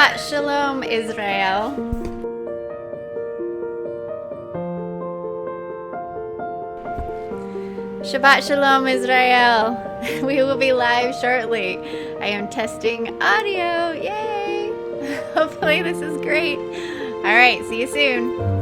Shabbat Shalom, Israel. Shabbat Shalom, Israel. We will be live shortly. I am testing audio. Yay! Hopefully this is great. All right, see you soon.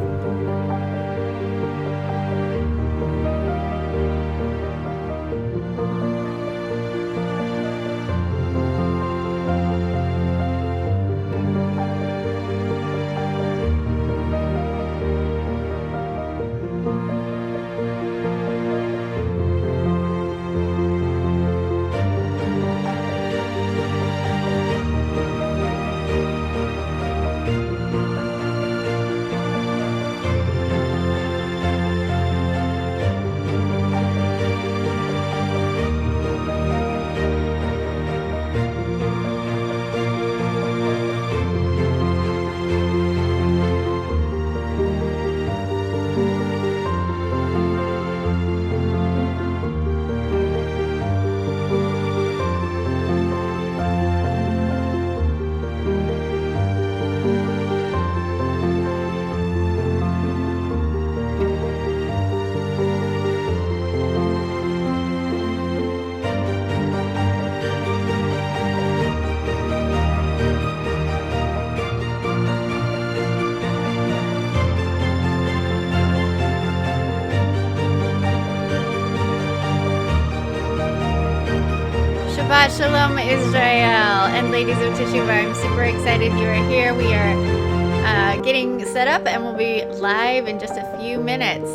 Shabbat Shalom, Israel, and Ladies of Teshuvah. I'm super excited you are here. We are getting set up and we'll be live in just a few minutes.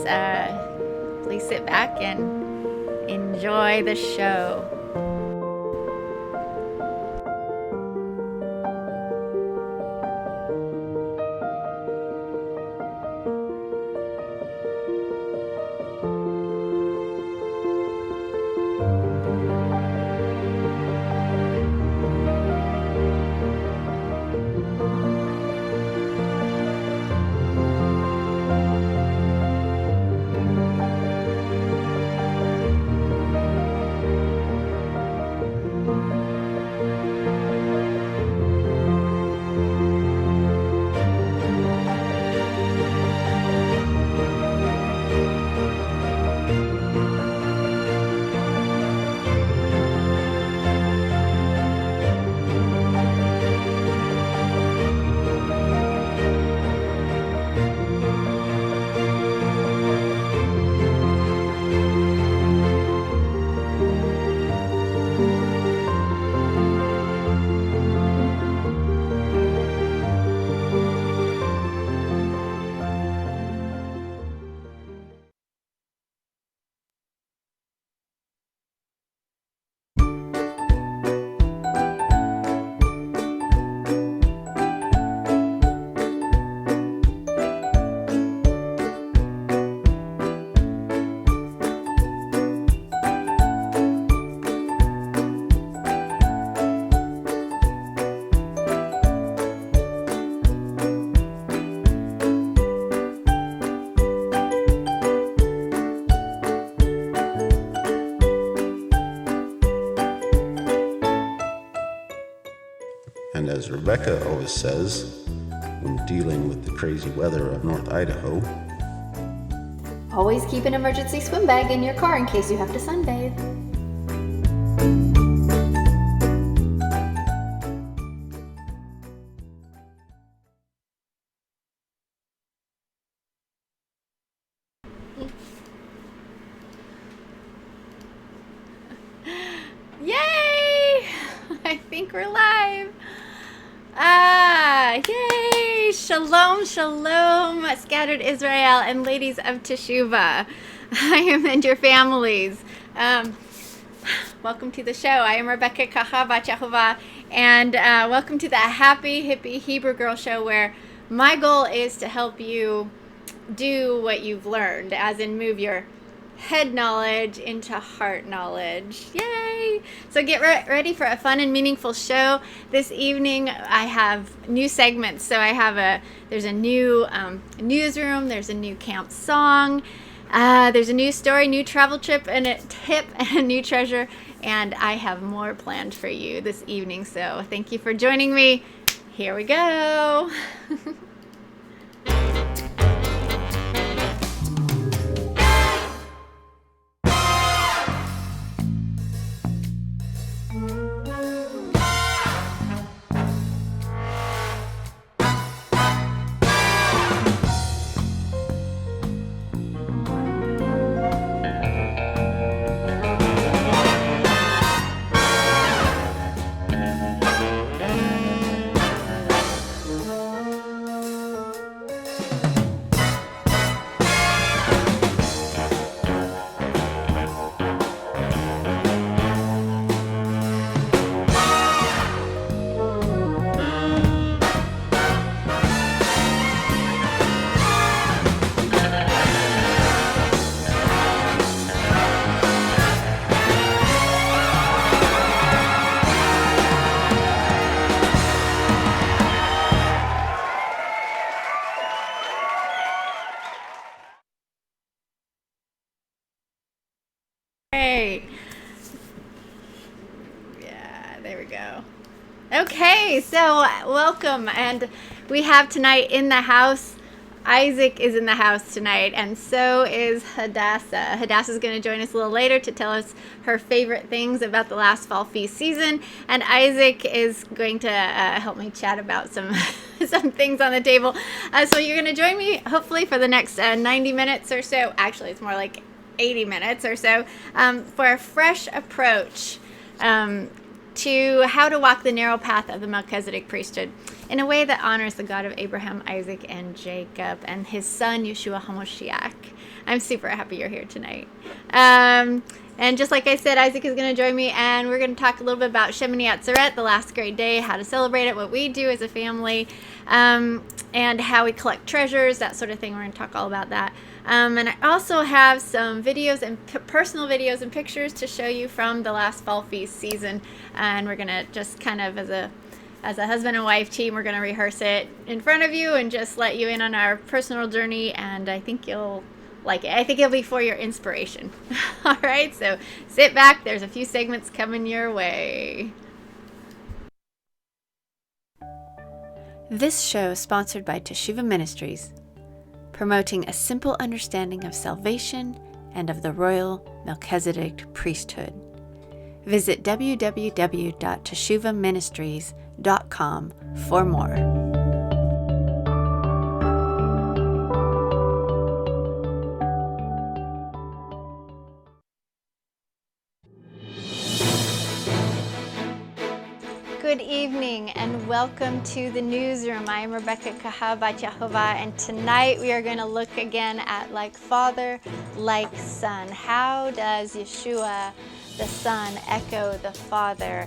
Please sit back and enjoy the show. And as Rebekah always says, when dealing with the crazy weather of North Idaho, always keep an emergency swim bag in your car in case you have to sunbathe. Yay! I think we're live. Yay! Shalom, shalom, scattered Israel and Ladies of Teshuvah. I am and your families. Welcome to the show. I am Rebekah and Isaac, and welcome to the Happy Hippie Hebrew Girl Show, where my goal is to help you do what you've learned, as in move your head knowledge into heart knowledge. Yay! So get ready for a fun and meaningful show. This evening I have new segments. So there's a new newsroom, there's a new camp song, there's a new story, new travel trip, and a tip, and a new treasure, and I have more planned for you this evening. So thank you for joining me. Here we go. Great. Yeah, there we go. Okay, so welcome. And we have tonight in the house, Isaac is in the house tonight, and so is Hadassah. Hadassah is going to join us a little later to tell us her favorite things about the last fall feast season, and Isaac is going to help me chat about some some things on the table. So you're going to join me hopefully for the next 90 minutes or so. Actually, it's more like 80 minutes or so for a fresh approach to how to walk the narrow path of the Melchizedek priesthood in a way that honors the God of Abraham, Isaac, and Jacob, and his son, Yeshua HaMoshiach. I'm super happy you're here tonight. And just like I said, Isaac is going to join me, and we're going to talk a little bit about Shemini Atzeret, the last great day, how to celebrate it, what we do as a family, and how we collect treasures, that sort of thing. We're going to talk all about that. And I also have some videos and personal videos and pictures to show you from the last fall feast season. And we're going to just kind of, as a husband and wife team, we're going to rehearse it in front of you and just let you in on our personal journey. And I think you'll like it. I think it'll be for your inspiration. All right, so sit back. There's a few segments coming your way. This show is sponsored by Teshuvah Ministries, promoting a simple understanding of salvation and of the royal Melchizedek priesthood. Visit www.teshuvahministries.com for more. Good evening and welcome to the newsroom. I am Rebekah Bat Yehovah, and tonight we are going to look again at like father, like son. How does Yeshua, the son, echo the father?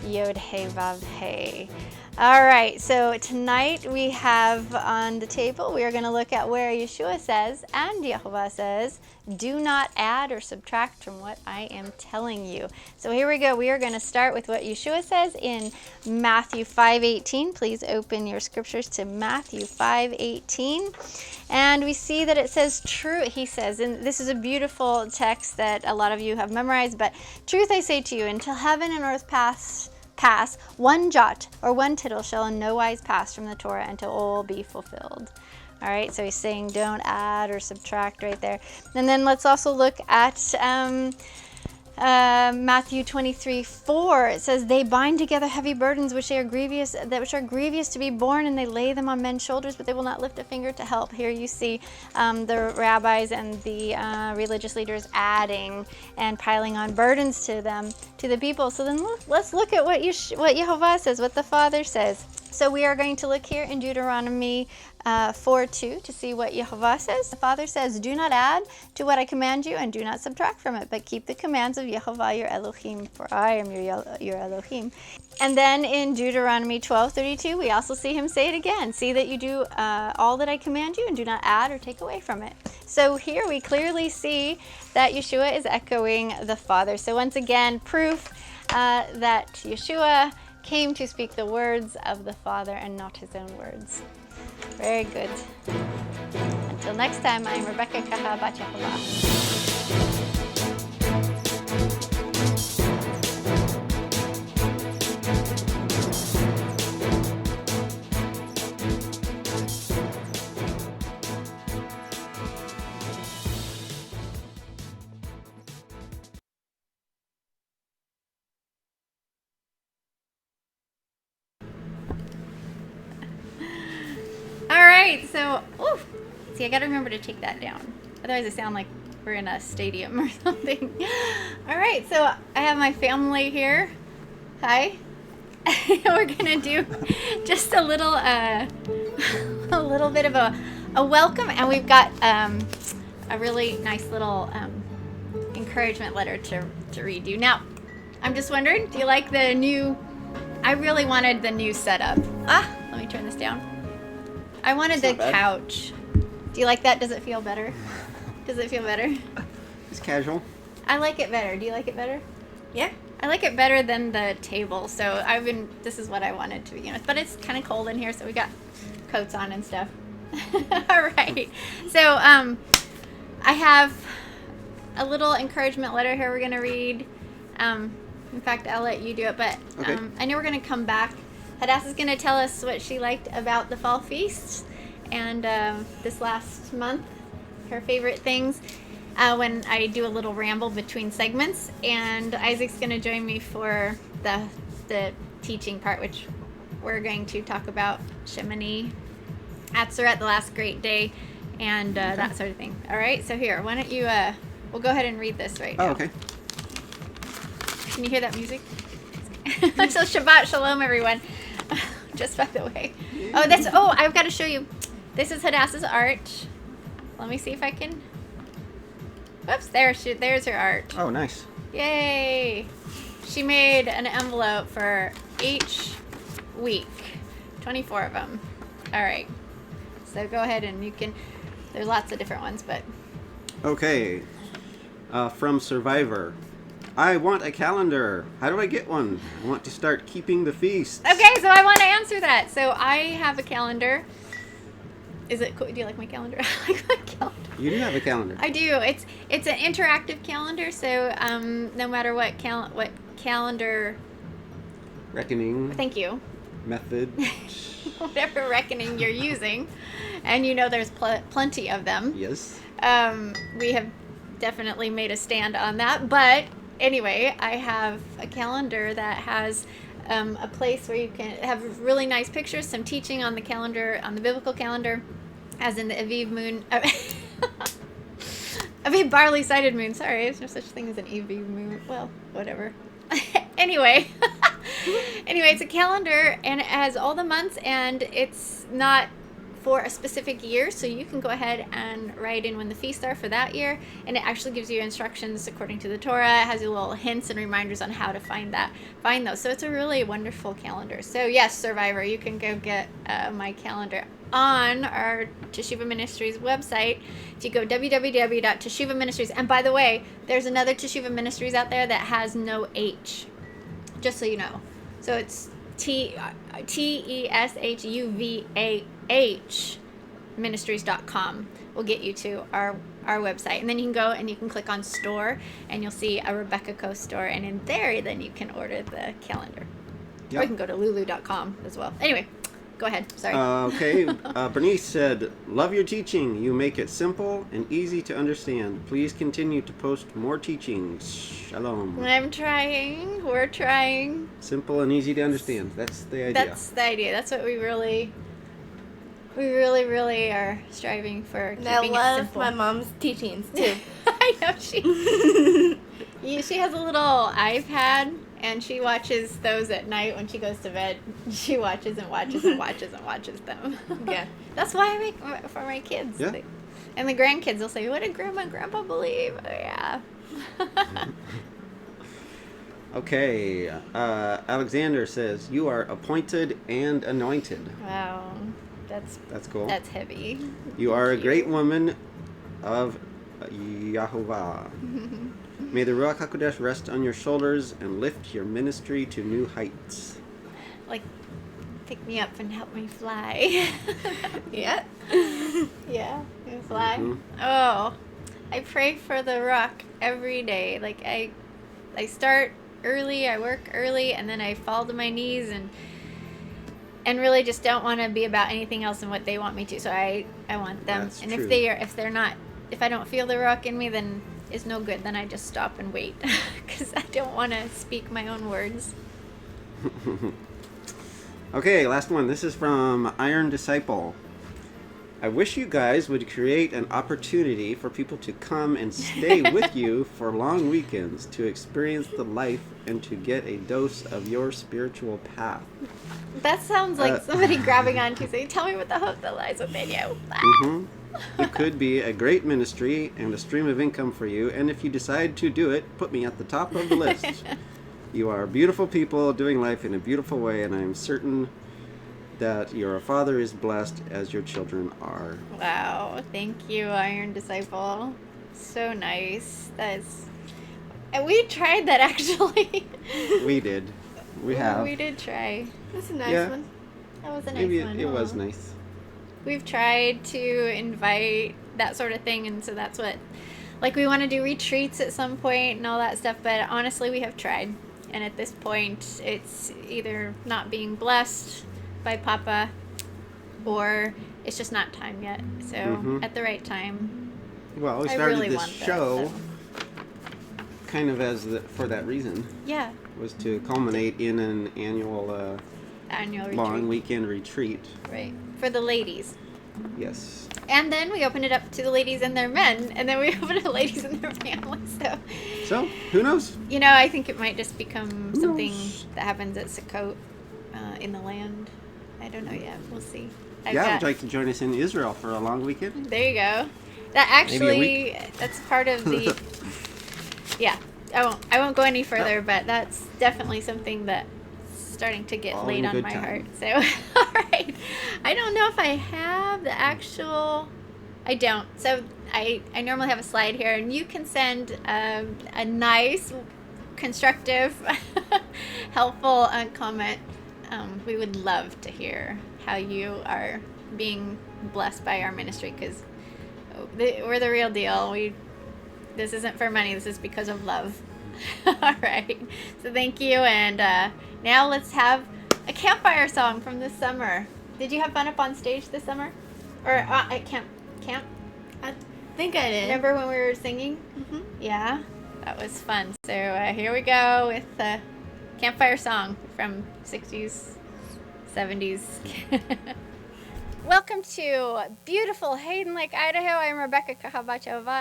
Yod He Vav He. All right, so tonight we have on the table, we are going to look at where Yeshua says and Yehovah says, do not add or subtract from what I am telling you. So here we go. We are going to start with what Yeshua says in Matthew 5:18. Please open your scriptures to Matthew 5:18. And we see that it says true, he says, and this is a beautiful text that a lot of you have memorized, but truth I say to you, until heaven and earth pass, one jot or one tittle shall in no wise pass from the Torah until all be fulfilled. All right, so he's saying don't add or subtract right there. And then let's also look at Matthew 23:4. It says, they bind together heavy burdens which are grievous to be borne, and they lay them on men's shoulders, but they will not lift a finger to help. Here you see the rabbis and the religious leaders adding and piling on burdens to them, to the people. So then let's look at what Yehovah says, what the Father says. So we are going to look here in Deuteronomy 4:2 to see what Yehovah says. The Father says, do not add to what I command you, and do not subtract from it, but keep the commands of Yehovah your Elohim, for I am your Elohim. And then in Deuteronomy 12:32, we also see him say it again. See that you do all that I command you, and do not add or take away from it. So here we clearly see that Yeshua is echoing the Father. So once again, proof that Yeshua came to speak the words of the Father and not his own words. Very good. Until next time, I'm Rebekah Bat Yehovah. right, so, see, I gotta remember to take that down. Otherwise I sound like we're in a stadium or something. All right, so I have my family here. Hi. We're gonna do just a little bit of a welcome, and we've got a really nice little encouragement letter to read you. Now, I'm just wondering, do you like the new? I really wanted the new setup. Let me turn this down. I wanted the couch. Do you like that? Does it feel better? Does it feel better? It's casual. I like it better. Do you like it better? Yeah. I like it better than the table, so this is what I wanted to begin with. But it's kind of cold in here, so we got coats on and stuff. All right. So I have a little encouragement letter here we're going to read. In fact, I'll let you do it, but okay. I know we're going to come back. Hadassah's going to tell us what she liked about the fall feasts and this last month, her favorite things. When I do a little ramble between segments, and Isaac's going to join me for the teaching part, which we're going to talk about Shemini Atzeret, the last great day, and that sort of thing. All right, so here, why don't you, we'll go ahead and read this right now. Oh, okay. Can you hear that music? So Shabbat Shalom, everyone. Just by the way. I've got to show you. This is Hadassah's art. Let me see if I can... Whoops, there's her art. Oh, nice. Yay! She made an envelope for each week. 24 of them. All right. So go ahead and you can... There's lots of different ones, but... Okay. From Survivor. I want a calendar. How do I get one? I want to start keeping the feast. Okay, so I want to answer that. So I have a calendar. Is it cool? Do you like my calendar? I like my calendar. You do have a calendar. I do. It's an interactive calendar, so no matter what calendar Reckoning. Thank you. Method. Whatever reckoning you're using, and there's plenty of them. Yes. We have definitely made a stand on that, but anyway, I have a calendar that has a place where you can have really nice pictures, some teaching on the calendar, on the biblical calendar, as in the Aviv moon. Aviv barley-sided moon. Sorry, there's no such thing as an Aviv moon. Well, whatever. Anyway, it's a calendar, and it has all the months, and it's not for a specific year, so you can go ahead and write in when the feasts are for that year, and it actually gives you instructions according to the Torah. It has you little hints and reminders on how to find those. So it's a really wonderful calendar. So yes, Survivor, you can go get my calendar on our Teshuvah Ministries website. If you go www.Teshuvah Ministries, and by the way, there's another Teshuvah Ministries out there that has no H, just so you know. So it's TESHUVAH ministries.com will get you to our website, and then you can go and you can click on store, and you'll see a Rebekah Co. store, and in there then you can order the calendar. Yep. Or you can go to lulu.com as well. Anyway, go ahead. Sorry. Okay. Bernice said, love your teaching. You make it simple and easy to understand. Please continue to post more teachings. Shalom. I'm trying. We're trying. Simple and easy to understand. That's the idea. That's the idea. That's what we really are striving for. And I love my mom's teachings too. I know she has a little iPad, and she watches those at night when she goes to bed. She watches and watches and watches and watches them. Yeah. That's why I make for my kids. Yeah. And the grandkids will say, what did Grandma and Grandpa believe? Oh, yeah. Okay. Alexander says, you are appointed and anointed. Wow. That's cool. That's heavy. You are a great woman of Yahovah. May the Ruach HaKodesh rest on your shoulders and lift your ministry to new heights. Like, pick me up and help me fly. Yeah. Yeah, you fly. Mhm. Oh, I pray for the rock every day. Like, I start early, I work early, and then I fall to my knees and really just don't want to be about anything else than what they want me to. So I want them. That's and true. if I don't feel the rock in me, then it's no good. Then I just stop and wait because I don't want to speak my own words. Okay, last one. This is from Iron Disciple. I wish you guys would create an opportunity for people to come and stay with you for long weekends to experience the life and to get a dose of your spiritual path. That sounds like somebody grabbing onto saying, tell me what the hope that lies within you. Mm-hmm. It could be a great ministry and a stream of income for you, and if you decide to do it, put me at the top of the list. You are beautiful people doing life in a beautiful way, and I am certain that your Father is blessed as your children are. Wow, thank you, Iron Disciple. So nice. And we tried that actually. We did. We have. We did try. That's a nice one. That was a nice Maybe one. it was nice. We've tried to invite that sort of thing, and so that's what, like, we want to do retreats at some point and all that stuff, but honestly, we have tried. And at this point, it's either not being blessed by Papa, or it's just not time yet. So at the right time. Well, we I started really this want that, show so. kind of for that reason. Yeah. Was to culminate in an annual Annual long retreat. weekend retreat. Right. For the ladies. Yes. And then we opened it up to the ladies and their men, and then we opened it to ladies and their families. So, who knows? You know, I think it might just become Who something knows? that happens at Sukkot in the land. I don't know yet. We'll see. Would you like to join us in Israel for a long weekend? There you go. That actually, that's part of the. Yeah, I won't go any further, but that's definitely something that's starting to get All laid in on good my time. heart. So, all right. I don't know if I have the actual. I don't. So I normally have a slide here, and you can send a nice, constructive, helpful comment. We would love to hear how you are being blessed by our ministry, because we're the real deal. This isn't for money. This is because of love. All right. So thank you, and now let's have a campfire song from this summer. Did you have fun up on stage this summer, or at camp? I think I did. Remember when we were singing? Mm-hmm. Yeah, that was fun. So here we go with the campfire song from 60s, 70s. Welcome to beautiful Hayden Lake, Idaho. I'm Rebekah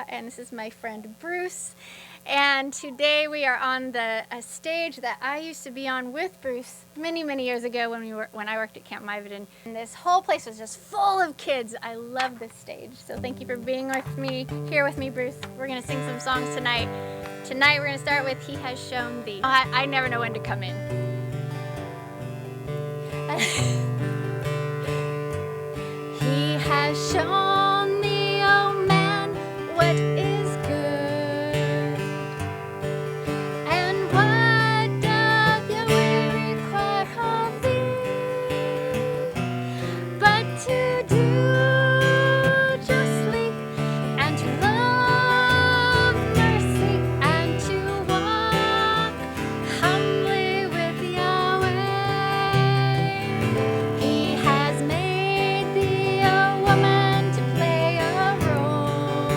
and this is my friend Bruce. And today we are on a stage that I used to be on with Bruce many, many years ago when I worked at Camp Maivaden. And this whole place was just full of kids. I love this stage. So thank you for being here with me, Bruce. We're gonna sing some songs tonight. Tonight we're gonna start with He Has Shown Thee. I never know when to come in. He has shown thee, oh man, what is good, and what doth Yahweh require of thee, but to do justly, and to love mercy, and to walk humbly with Yahweh. He has made thee a woman to play a role.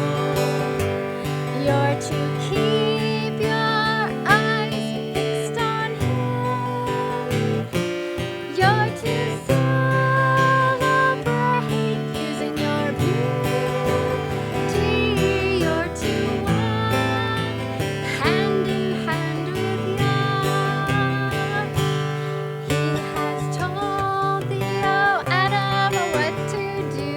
You're to keep your eyes fixed on Him. You're to celebrate using your beauty. You're to walk hand in hand with Yah. He has told thee, oh Adam, what to do.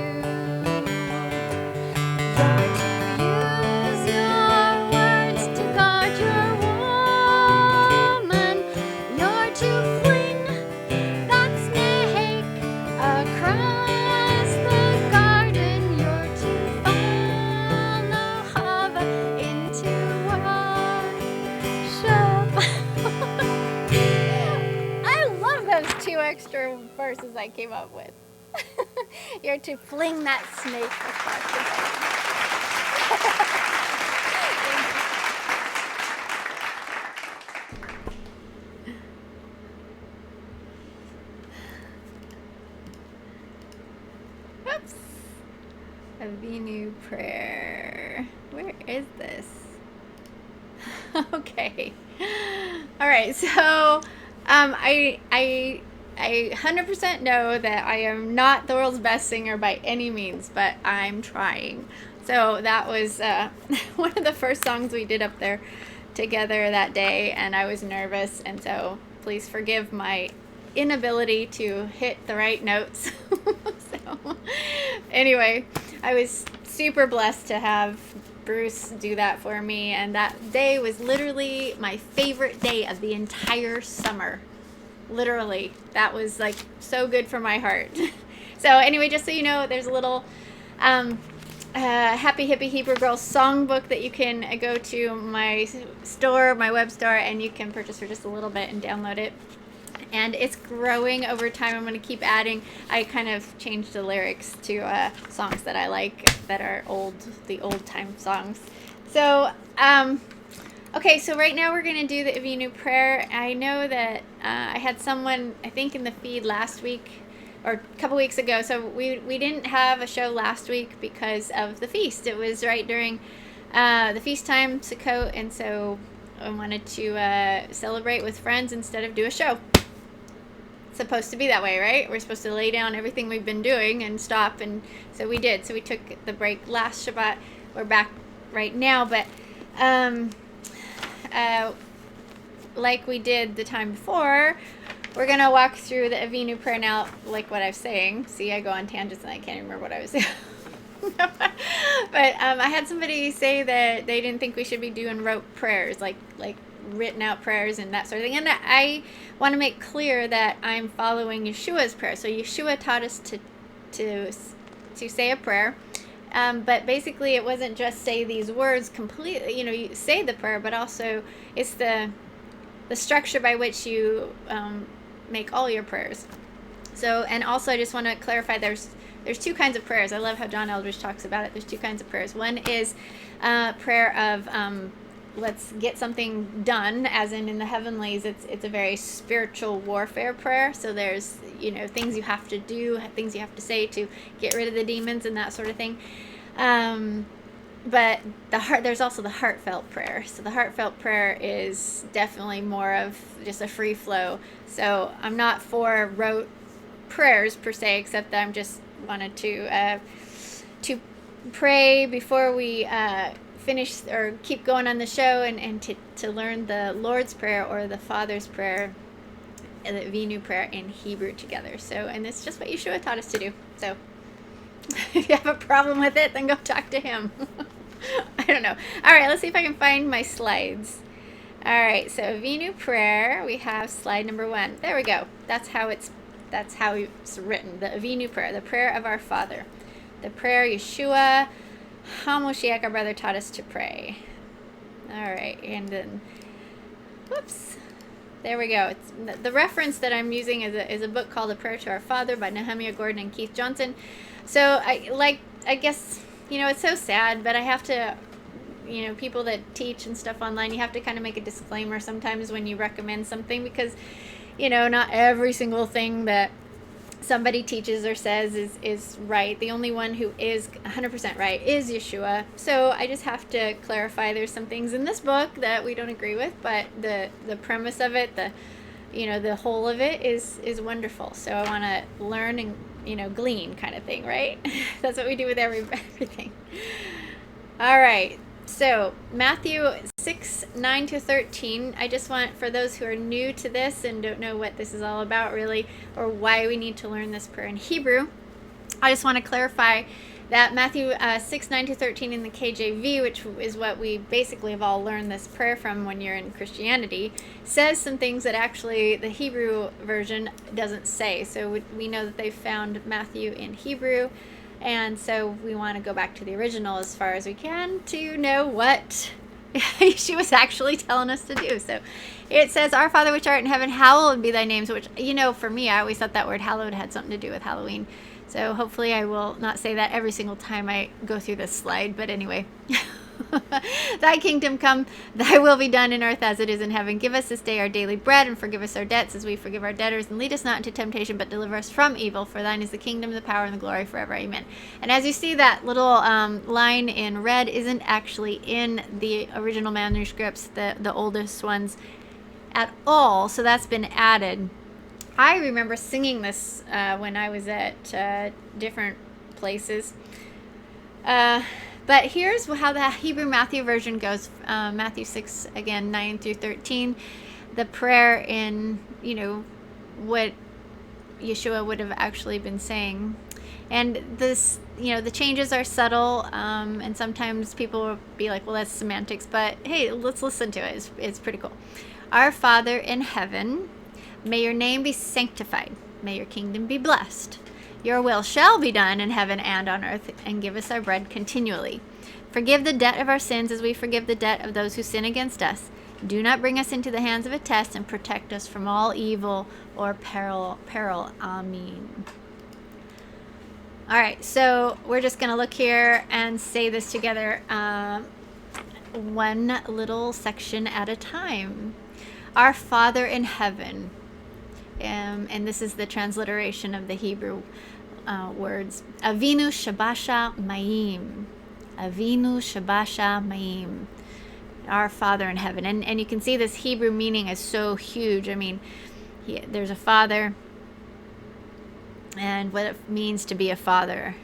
You're to use your words to guard your woman. You're to fling that snake across the garden. You're to follow Hava into worship. I love those 2 extra verses I came up with. You're to fling that snake across the garden. Oops. Avinu prayer. Where is this? Okay. All right. So, I I 100% know that I am not the world's best singer by any means, but I'm trying. So that was one of the first songs we did up there together that day, and I was nervous, and so please forgive my inability to hit the right notes. So anyway, I was super blessed to have Bruce do that for me, and that day was literally my favorite day of the entire summer. Literally, that was like so good for my heart. So anyway, just so you know, there's a little Happy Hippie Hebrew Girl songbook that you can go to my store, my web store, and you can purchase for just a little bit and download it. And it's growing over time. I'm going to keep adding. I kind of changed the lyrics to songs that I like that are the old time songs. So, okay, so right now we're going to do the Avinu prayer. I know that I had someone, I think in the feed last week, or a couple weeks ago. So we didn't have a show last week because of the feast. It was right during the feast time, Sukkot, and so I wanted to celebrate with friends instead of do a show. It's supposed to be that way, right? We're supposed to lay down everything we've been doing and stop, and so we did. So we took the break last Shabbat. We're back right now, but like we did the time before, we're going to walk through the Avinu prayer now, like what I was saying. See, I go on tangents and I can't remember what I was saying. But I had somebody say that they didn't think we should be doing rote prayers, like written out prayers and that sort of thing. And I want to make clear that I'm following Yeshua's prayer. So Yeshua taught us to say a prayer. But basically it wasn't just say these words completely, you say the prayer, but also it's the structure by which you make all your prayers. So, and also I just want to clarify there's two kinds of prayers. I love how John Eldridge talks about it. There's two kinds of prayers. One is prayer of let's get something done, as in the heavenlies. It's a very spiritual warfare prayer. So there's things you have to do, things you have to say to get rid of the demons and that sort of thing. But there's also the heartfelt prayer. So the heartfelt prayer is definitely more of just a free flow. So I'm not for rote prayers per se, except that I'm just wanted to pray before we finish or keep going on the show, and to learn the Lord's Prayer or the Father's Prayer, the Avinu prayer in Hebrew together. So, and it's just what Yeshua taught us to do. So if you have a problem with it, then go talk to him. I don't know. All right, let's see if I can find my slides. All right, so Avinu prayer, we have slide number 1. There we go. That's how it's written. The Avinu prayer, the prayer of our Father, the prayer Yeshua HaMoshiach, our brother, taught us to pray. All right, and then, whoops. There we go. It's, the reference that I'm using is a book called A Prayer to Our Father by Nehemiah Gordon and Keith Johnson. So I guess, it's so sad, but I have to, people that teach and stuff online, you have to kind of make a disclaimer sometimes when you recommend something, because, not every single thing that somebody teaches or says is right. The only one who is 100% right is Yeshua. So I just have to clarify there's some things in this book that we don't agree with, but the premise of it, the whole of it is wonderful. So I want to learn and, glean kind of thing, right? That's what we do with everything. All right. So Matthew 6:9-13. I just want, for those who are new to this and don't know what this is all about really, or why we need to learn this prayer in Hebrew, I just want to clarify that Matthew 6:9-13 in the KJV, which is what we basically have all learned this prayer from when you're in Christianity, says some things that actually the Hebrew version doesn't say. So we know that they found Matthew in Hebrew, and so we want to go back to the original as far as we can to know what she was actually telling us to do. So it says, "Our Father which art in heaven, hallowed be thy name," which, for me, I always thought that word hallowed had something to do with Halloween. So hopefully I will not say that every single time I go through this slide. But anyway, "Thy kingdom come, thy will be done in earth as it is in heaven. Give us this day our daily bread, and forgive us our debts as we forgive our debtors. And lead us not into temptation, but deliver us from evil. For thine is the kingdom, the power, and the glory forever. Amen." And as you see, that little line in red isn't actually in the original manuscripts, the oldest ones, at all. So that's been added. I remember singing this when I was at different places. But here's how the Hebrew Matthew version goes. Matthew 6, again, 9 through 13. The prayer in, what Yeshua would have actually been saying. And this, the changes are subtle, and sometimes people will be like, well, that's semantics. But hey, let's listen to it. It's pretty cool. Our Father in heaven, may your name be sanctified. May your kingdom be blessed. Your will shall be done in heaven and on earth, and give us our bread continually. Forgive the debt of our sins as we forgive the debt of those who sin against us. Do not bring us into the hands of a test, and protect us from all evil or peril. Amen. All right, so we're just going to look here and say this together, one little section at a time. Our Father in heaven. And this is the transliteration of the Hebrew words. Avinu Shabasha Mayim. Avinu Shabasha Mayim. Our Father in heaven. And you can see this Hebrew meaning is so huge. I mean, there's a father, and what it means to be a father.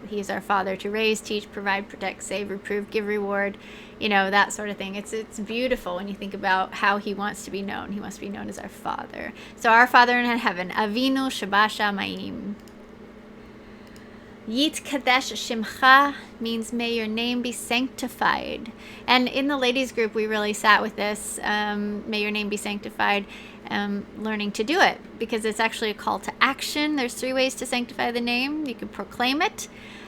He is our Father to raise, teach, provide, protect, save, reprove, give reward, that sort of thing. It's beautiful when you think about how he wants to be known. He wants to be known as our Father. So our Father in heaven, Avinu Shabasha Mayim. Yit Kadesh Shimcha means may your name be sanctified. And in the ladies group, we really sat with this, may your name be sanctified, learning to do it, because it's actually a call to action. There's 3 ways to sanctify the name. You can proclaim it,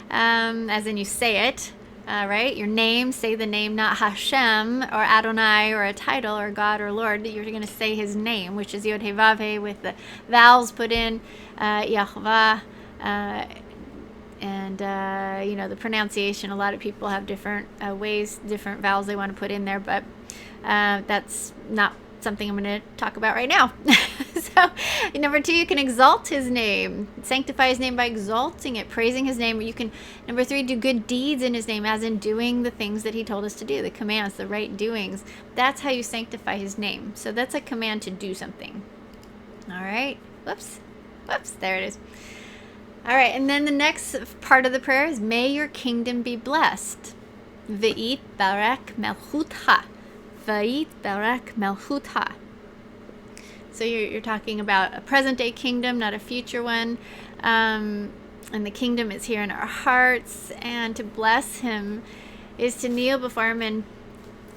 as in you say it, right? Your name, say the name, not Hashem or Adonai or a title or God or Lord. You're going to say his name, which is Yod He Vav He with the vowels put in, Yahweh, and the pronunciation. A lot of people have different ways, different vowels they want to put in there, but that's not something I'm going to talk about right now. So, number 2, you can exalt his name, sanctify his name by exalting it, praising his name. You can, number 3, do good deeds in his name, as in doing the things that he told us to do, the commands, the right doings. That's how you sanctify his name. So that's a command to do something. All right. Whoops, there it is. All right, and then the next part of the prayer is, may your kingdom be blessed. V'it barak melchutha. V'it barak melchutha. So you're talking about a present-day kingdom, not a future one. And the kingdom is here in our hearts. And to bless him is to kneel before him and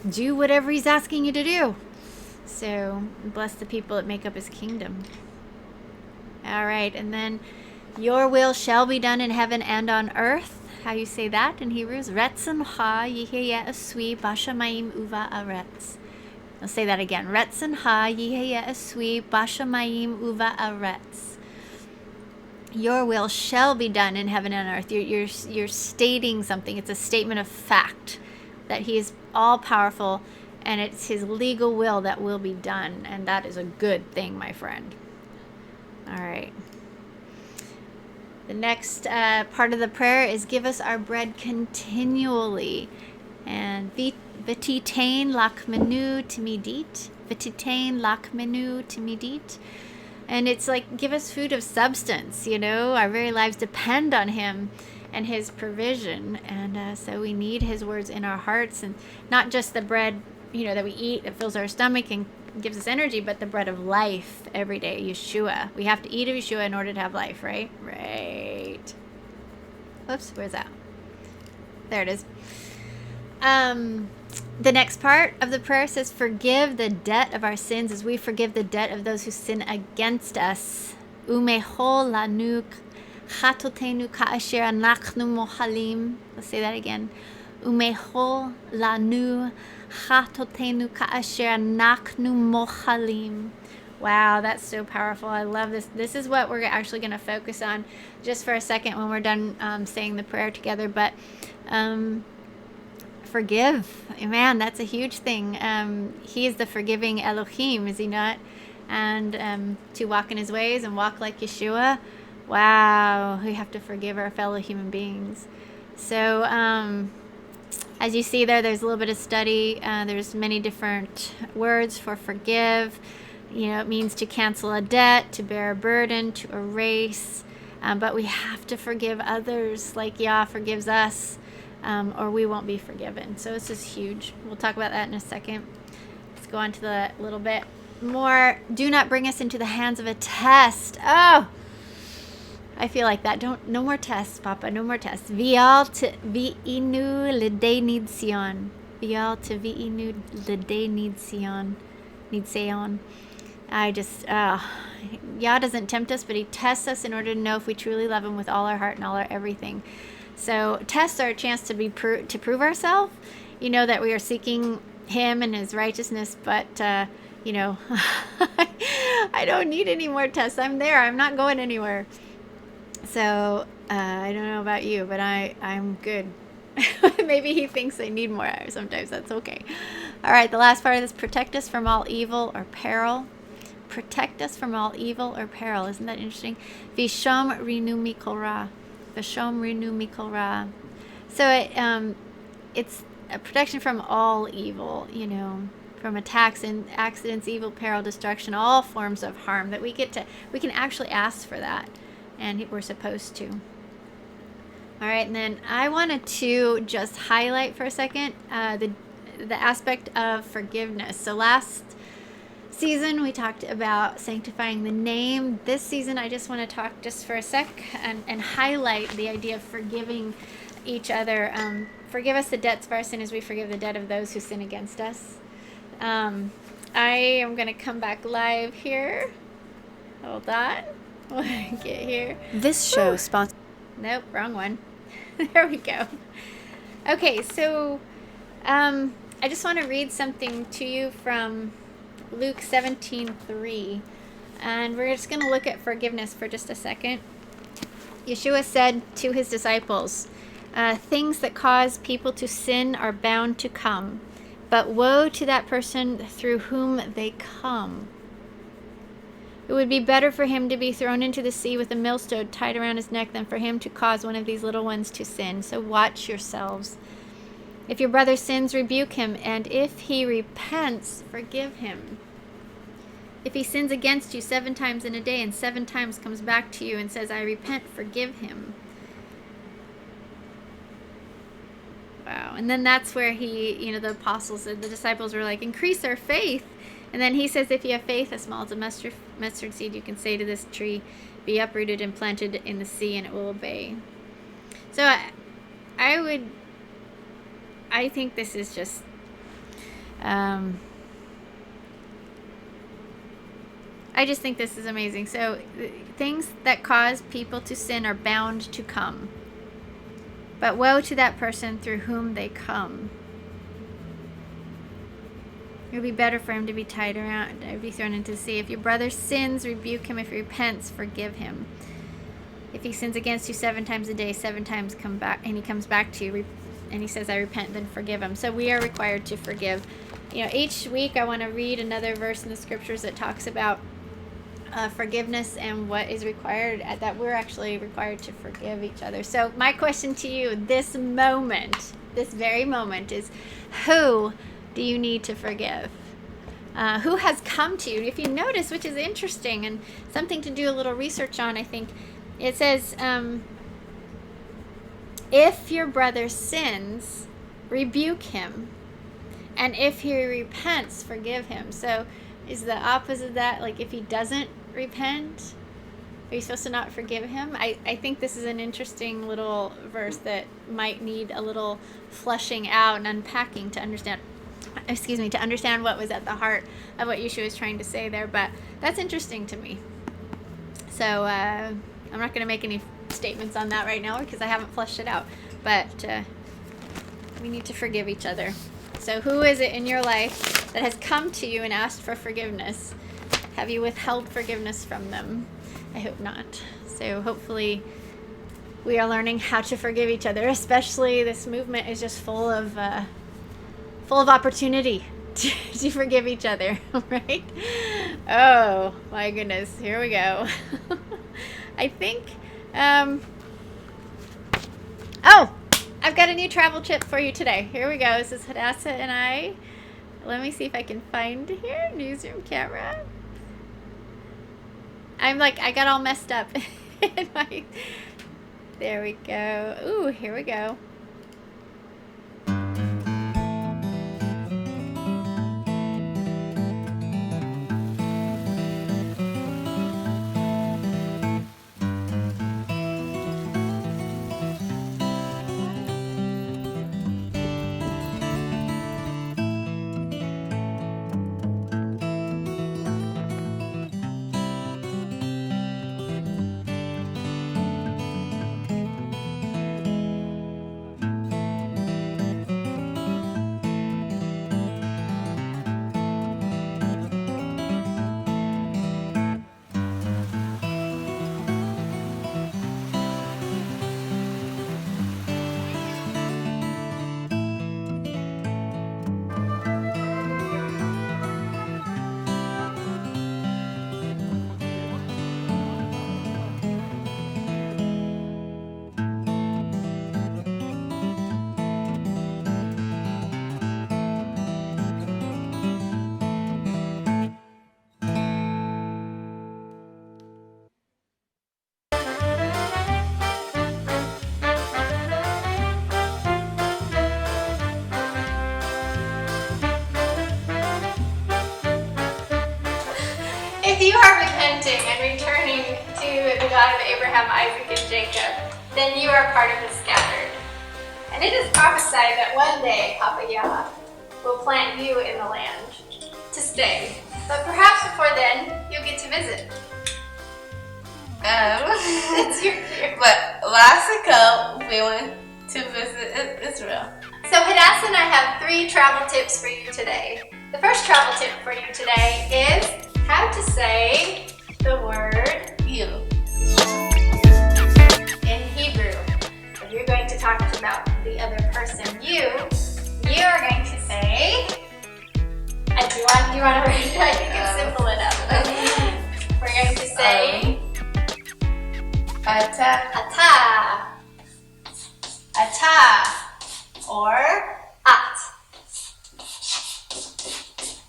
do whatever he's asking you to do. So bless the people that make up his kingdom. All right, and then your will shall be done in heaven and on earth. How you say that in Hebrews? Retzoncha yiheyeh asui bashamayim uva aretz. I'll say that again. Retzoncha yiheyeh asui bashamayim uva aretz. Your will shall be done in heaven and earth. You're stating something. It's a statement of fact that he is all powerful, and it's his legal will that will be done, and that is a good thing, my friend. All right. The next part of the prayer is, give us our bread continually. And v'titain lakmenu timidit. V'titain lakmenu timidit. And it's like, give us food of substance, Our very lives depend on him and his provision. And so we need his words in our hearts, and not just the bread, that we eat that fills our stomach and gives us energy, but the bread of life every day, Yeshua. We have to eat of Yeshua in order to have life, right? Right. Whoops, where's that? There it is. The next part of the prayer says, forgive the debt of our sins as we forgive the debt of those who sin against us. Umehol lanu chatotenu ka'asher anachnu mohalim. Let's say that again. Umehol lanu chatotenu ka'asher anachnu mohalim. Wow, that's so powerful. I love this. This is what we're actually going to focus on just for a second when we're done saying the prayer together. But forgive. Man, that's a huge thing. He is the forgiving Elohim, is he not? And to walk in his ways and walk like Yeshua. Wow, we have to forgive our fellow human beings. So as you see there's a little bit of study. There's many different words for forgive. it means to cancel a debt, to bear a burden, to erase. But we have to forgive others like Yah forgives us, or we won't be forgiven. So this is huge. We'll talk about that in a second. Let's go on to the little bit more. Do not bring us into the hands of a test. Oh, I feel like that. No more tests, Papa. No more tests. Vial to vi'inu l'day nidsion. Vial to vi'inu l'day nidsion. Yah doesn't tempt us, but he tests us in order to know if we truly love him with all our heart and all our everything. So tests are a chance to prove ourselves, that we are seeking him and his righteousness, but I don't need any more tests. I'm there. I'm not going anywhere. So I don't know about you, but I'm good. Maybe he thinks I need more. Sometimes that's okay. All right, the last part of this: protect us from all evil or peril. Protect us from all evil or peril. Isn't that interesting? Vishom rinu mikol ra. Vishom rinu mikol ra. So it's a protection from all evil, from attacks and accidents, evil, peril, destruction, all forms of harm that we can actually ask for that, and we're supposed to. All right, and then I wanted to just highlight for a second the aspect of forgiveness. So last season we talked about sanctifying the name. This season I just want to talk just for a sec and highlight the idea of forgiving each other. Forgive us the debts of our sin as we forgive the debt of those who sin against us. I am going to come back live here. Hold on. Get here. This show sponsored. Nope, wrong one. There we go. Okay, so I just want to read something to you from Luke 17:3, and we're just going to look at forgiveness for just a second. Yeshua said to his disciples, things that cause people to sin are bound to come, but woe to that person through whom they come. It would be better for him to be thrown into the sea with a millstone tied around his neck than for him to cause one of these little ones to sin. So watch yourselves. If your brother sins, rebuke him, and if he repents, forgive him. If he sins against you 7 times in a day and 7 times comes back to you and says, I repent, forgive him. Wow. And then that's where the apostles, the disciples were like, increase our faith. And then he says, if you have faith as small as a mustard seed, you can say to this tree, be uprooted and planted in the sea, and it will obey. So I think this is just, I just think this is amazing. So things that cause people to sin are bound to come. But woe to that person through whom they come. It would be better for him to be tied around and be thrown into the sea. If your brother sins, rebuke him. If he repents, forgive him. If he sins against you 7 times a day, 7 times come back, and he comes back to you, and he says, I repent, then forgive him. So we are required to forgive. Each week I want to read another verse in the scriptures that talks about forgiveness and what is required, that we're actually required to forgive each other. So my question to you this very moment is, who do you need to forgive? Who has come to you? If you notice, which is interesting and something to do a little research on, I think, it says, if your brother sins, rebuke him. And if he repents, forgive him. So is the opposite of that, like if he doesn't repent, are you supposed to not forgive him? I think this is an interesting little verse that might need a little flushing out and unpacking to understand what was at the heart of what Yeshua was trying to say there. But that's interesting to me. So I'm not going to make any statements on that right now because I haven't fleshed it out. But we need to forgive each other. So who is it in your life that has come to you and asked for forgiveness? Have you withheld forgiveness from them? I hope not. So hopefully we are learning how to forgive each other. Especially this movement is just full of opportunity to forgive each other, right? Oh my goodness, here we go. I think, I've got a new travel tip for you today. Here we go. This is Hadassah and I. Let me see if I can find here. Newsroom camera. I'm like, I got all messed up. There we go. Ooh, here we go. If you are repenting and returning to the God of Abraham, Isaac, and Jacob, then you are part of the scattered. And it is prophesied that one day Papa Yah will plant you in the land to stay. But perhaps before then, you'll get to visit. It's your year. But last ago, we went to visit Israel. So Hadassah and I have 3 travel tips for you today. The first travel tip for you today is how to say the word You. in Hebrew. If you're going to talk about the other person, you are going to say, do you want to read it? I think it's simple enough. We're going to say, Ata. ata, or at,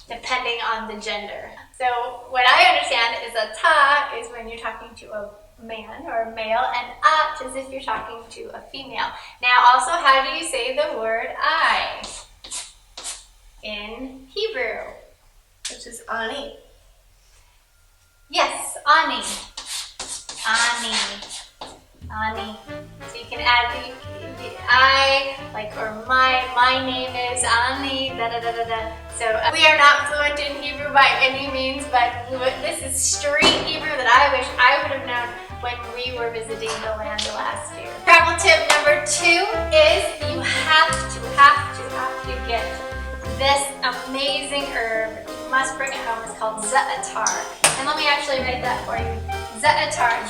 depending on the gender. So what I understand is ata is when you're talking to a man or a male, and at is if you're talking to a female. Now also, how do you say the word I in Hebrew? Which is Ani. Yes, ani. Ani. So you can add the I, like, or my name is Ani, da da da da da. So we are not fluent in Hebrew by any means, but this is street Hebrew that I wish I would have known when we were visiting the land last year. Travel tip number 2 is you have to get this amazing herb. You must bring it home. It's called za'atar. And let me actually write that for you. Za'atar.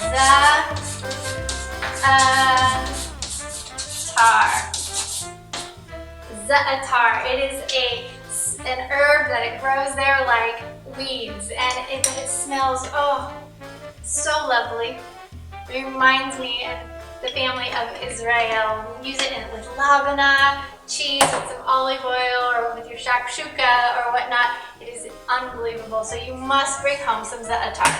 Za'atar. It is an herb that it grows there like weeds, and it smells so lovely. It reminds me of the family of Israel. Use it with labana, cheese, with some olive oil, or with your shakshuka or whatnot. It is unbelievable. So you must bring home some za'atar.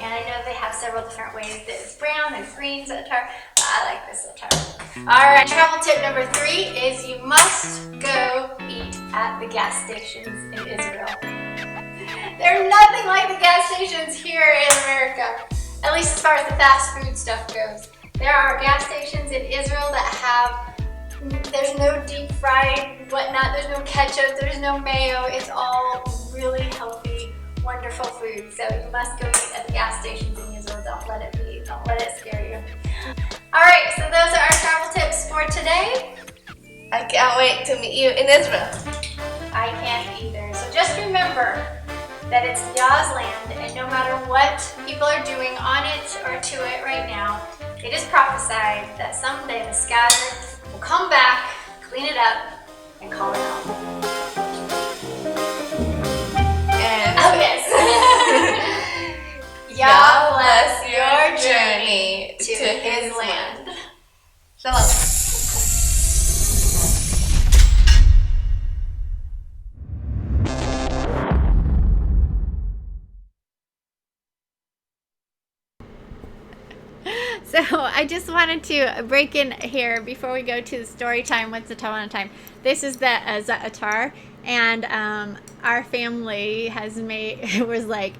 And I know they have several different ways. There's brown, there's green za'atar. I like this za'atar. Alright, travel tip number 3 is you must go eat at the gas stations in Israel. They're nothing like the gas stations here in America, at least as far as the fast food stuff goes. There are gas stations in Israel that there's no deep fried whatnot, there's no ketchup, there's no mayo. It's all really healthy, wonderful food. So you must go eat at the gas stations in Israel. Don't let it scare you. Alright, so those are our travel tips for today. I can't wait to meet you in Israel. I can't either. So just remember that it's Yah's land, and no matter what people are doing on it or to it right now, it is prophesied that someday the scattered will come back, clean it up, and call it home. And yes. Yah bless your journey to his land. Shalom. So I just wanted to break in here before we go to the story time. What's the time? This is the za'atar, and our family has made. It was like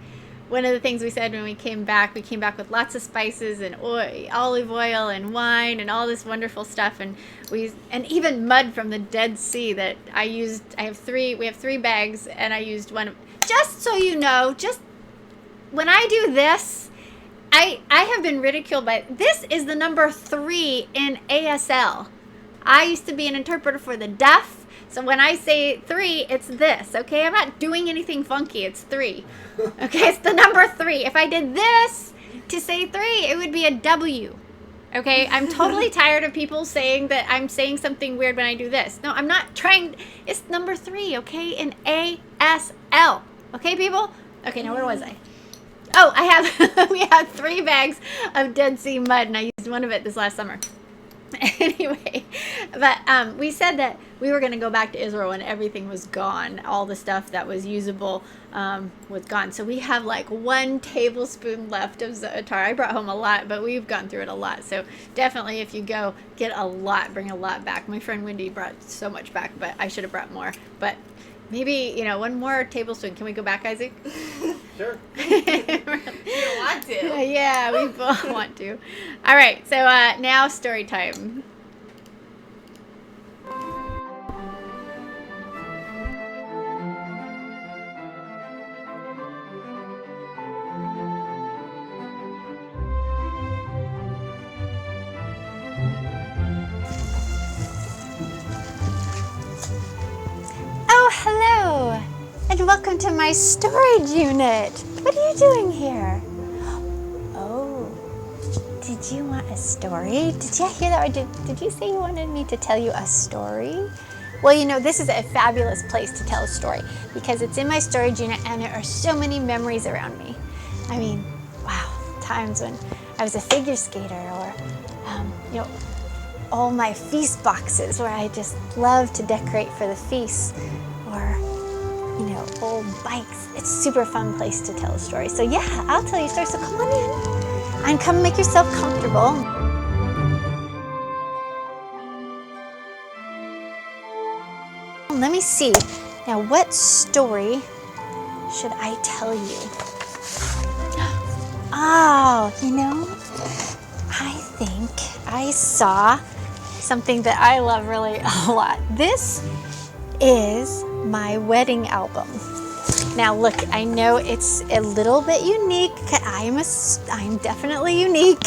one of the things we said when we came back. We came back with lots of spices and oil, olive oil and wine and all this wonderful stuff, and even mud from the Dead Sea that I used. We have 3 bags, and I used one. Just so you know, just when I do this. I have been ridiculed by this is the number 3 in ASL. I used to be an interpreter for the deaf, so when I say 3, it's this, okay? I'm not doing anything funky. It's 3. Okay, it's the number 3. If I did this to say 3, it would be a W. Okay, I'm totally tired of people saying that I'm saying something weird when I do this. No, I'm not trying. It's number 3, okay, in ASL. Okay, people? Okay, now where was I? Oh, we have 3 bags of Dead Sea mud, and I used one of it this last summer. Anyway, but we said that we were going to go back to Israel when everything was gone. All the stuff that was usable was gone. So we have like 1 tablespoon left of za'atar. I brought home a lot, but we've gone through it a lot. So definitely if you go, get a lot, bring a lot back. My friend Wendy brought so much back, but I should have brought more. But maybe, 1 more tablespoon. Can we go back, Isaac? Sure. You don't want to. Yeah, we both want to. All right, so now story time. Oh, hello, and welcome to my storage unit. What are you doing here? Oh, did you want a story? Did you hear that? Or did you say you wanted me to tell you a story? Well, this is a fabulous place to tell a story because it's in my storage unit and there are so many memories around me. I mean, wow, times when I was a figure skater or, all my feast boxes where I just love to decorate for the feast or, old bikes. It's a super fun place to tell a story. So yeah, I'll tell you a story. So come on in and come make yourself comfortable. Let me see. Now, what story should I tell you? Oh, I think I saw something that I love really a lot. This is my wedding album. Now look, I know it's a little bit unique. I'm definitely unique.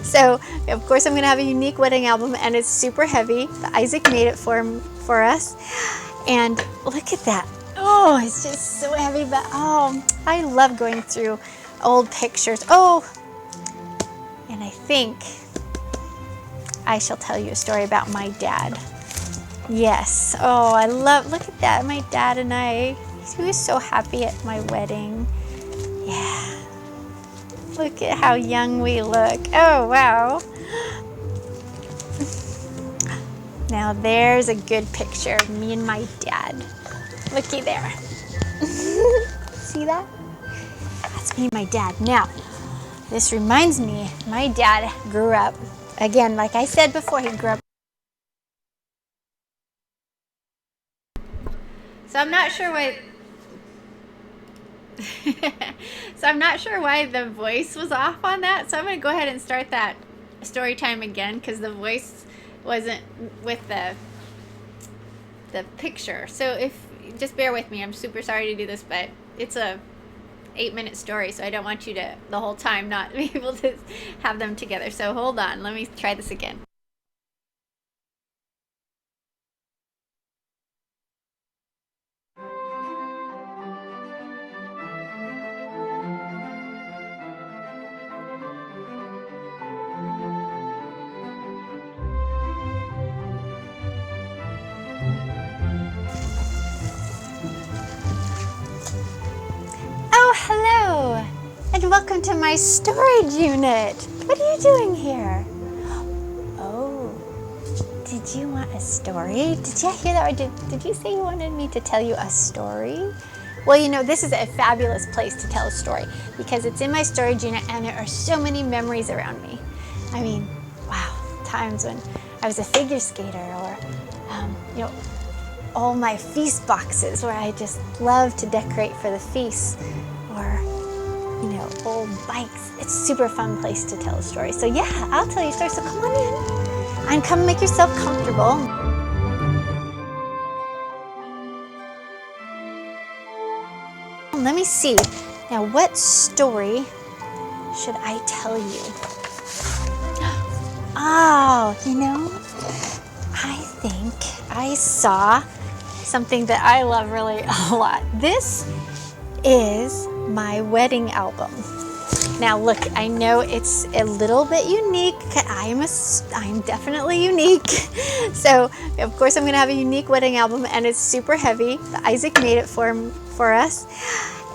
So of course I'm gonna have a unique wedding album, and it's super heavy. Isaac made it for us. And look at that. Oh, it's just so heavy, but I love going through old pictures. Oh, and I think I shall tell you a story about my dad. Yes. Oh, look at that. My dad and I, he was so happy at my wedding. Yeah. Look at how young we look. Oh, wow. Now there's a good picture of me and my dad. Looky there. See that? That's me and my dad. Now, this reminds me, my dad grew up, again, like I said before, he grew up. So I'm not sure why the voice was off on that. So I'm going to go ahead and start that story time again because the voice wasn't with the picture. So just bear with me. I'm super sorry to do this, but it's a 8-minute story, so I don't want you to the whole time not be able to have them together. So hold on. Let me try this again. Oh, hello, and welcome to my storage unit. What are you doing here? Oh, did you want a story? Did you hear that? Or did you say you wanted me to tell you a story? Well, this is a fabulous place to tell a story because it's in my storage unit and there are so many memories around me. I mean, wow, times when I was a figure skater, or, all my feast boxes where I just love to decorate for the feast, or, old bikes. It's a super fun place to tell a story. So yeah, I'll tell you a story. So come on in and come make yourself comfortable. Let me see. Now, what story should I tell you? Oh, I think I saw something that I love really a lot. This is my wedding album. Now look, I know it's a little bit unique. I'm definitely unique. So of course I'm gonna have a unique wedding album, and it's super heavy. Isaac made it for us.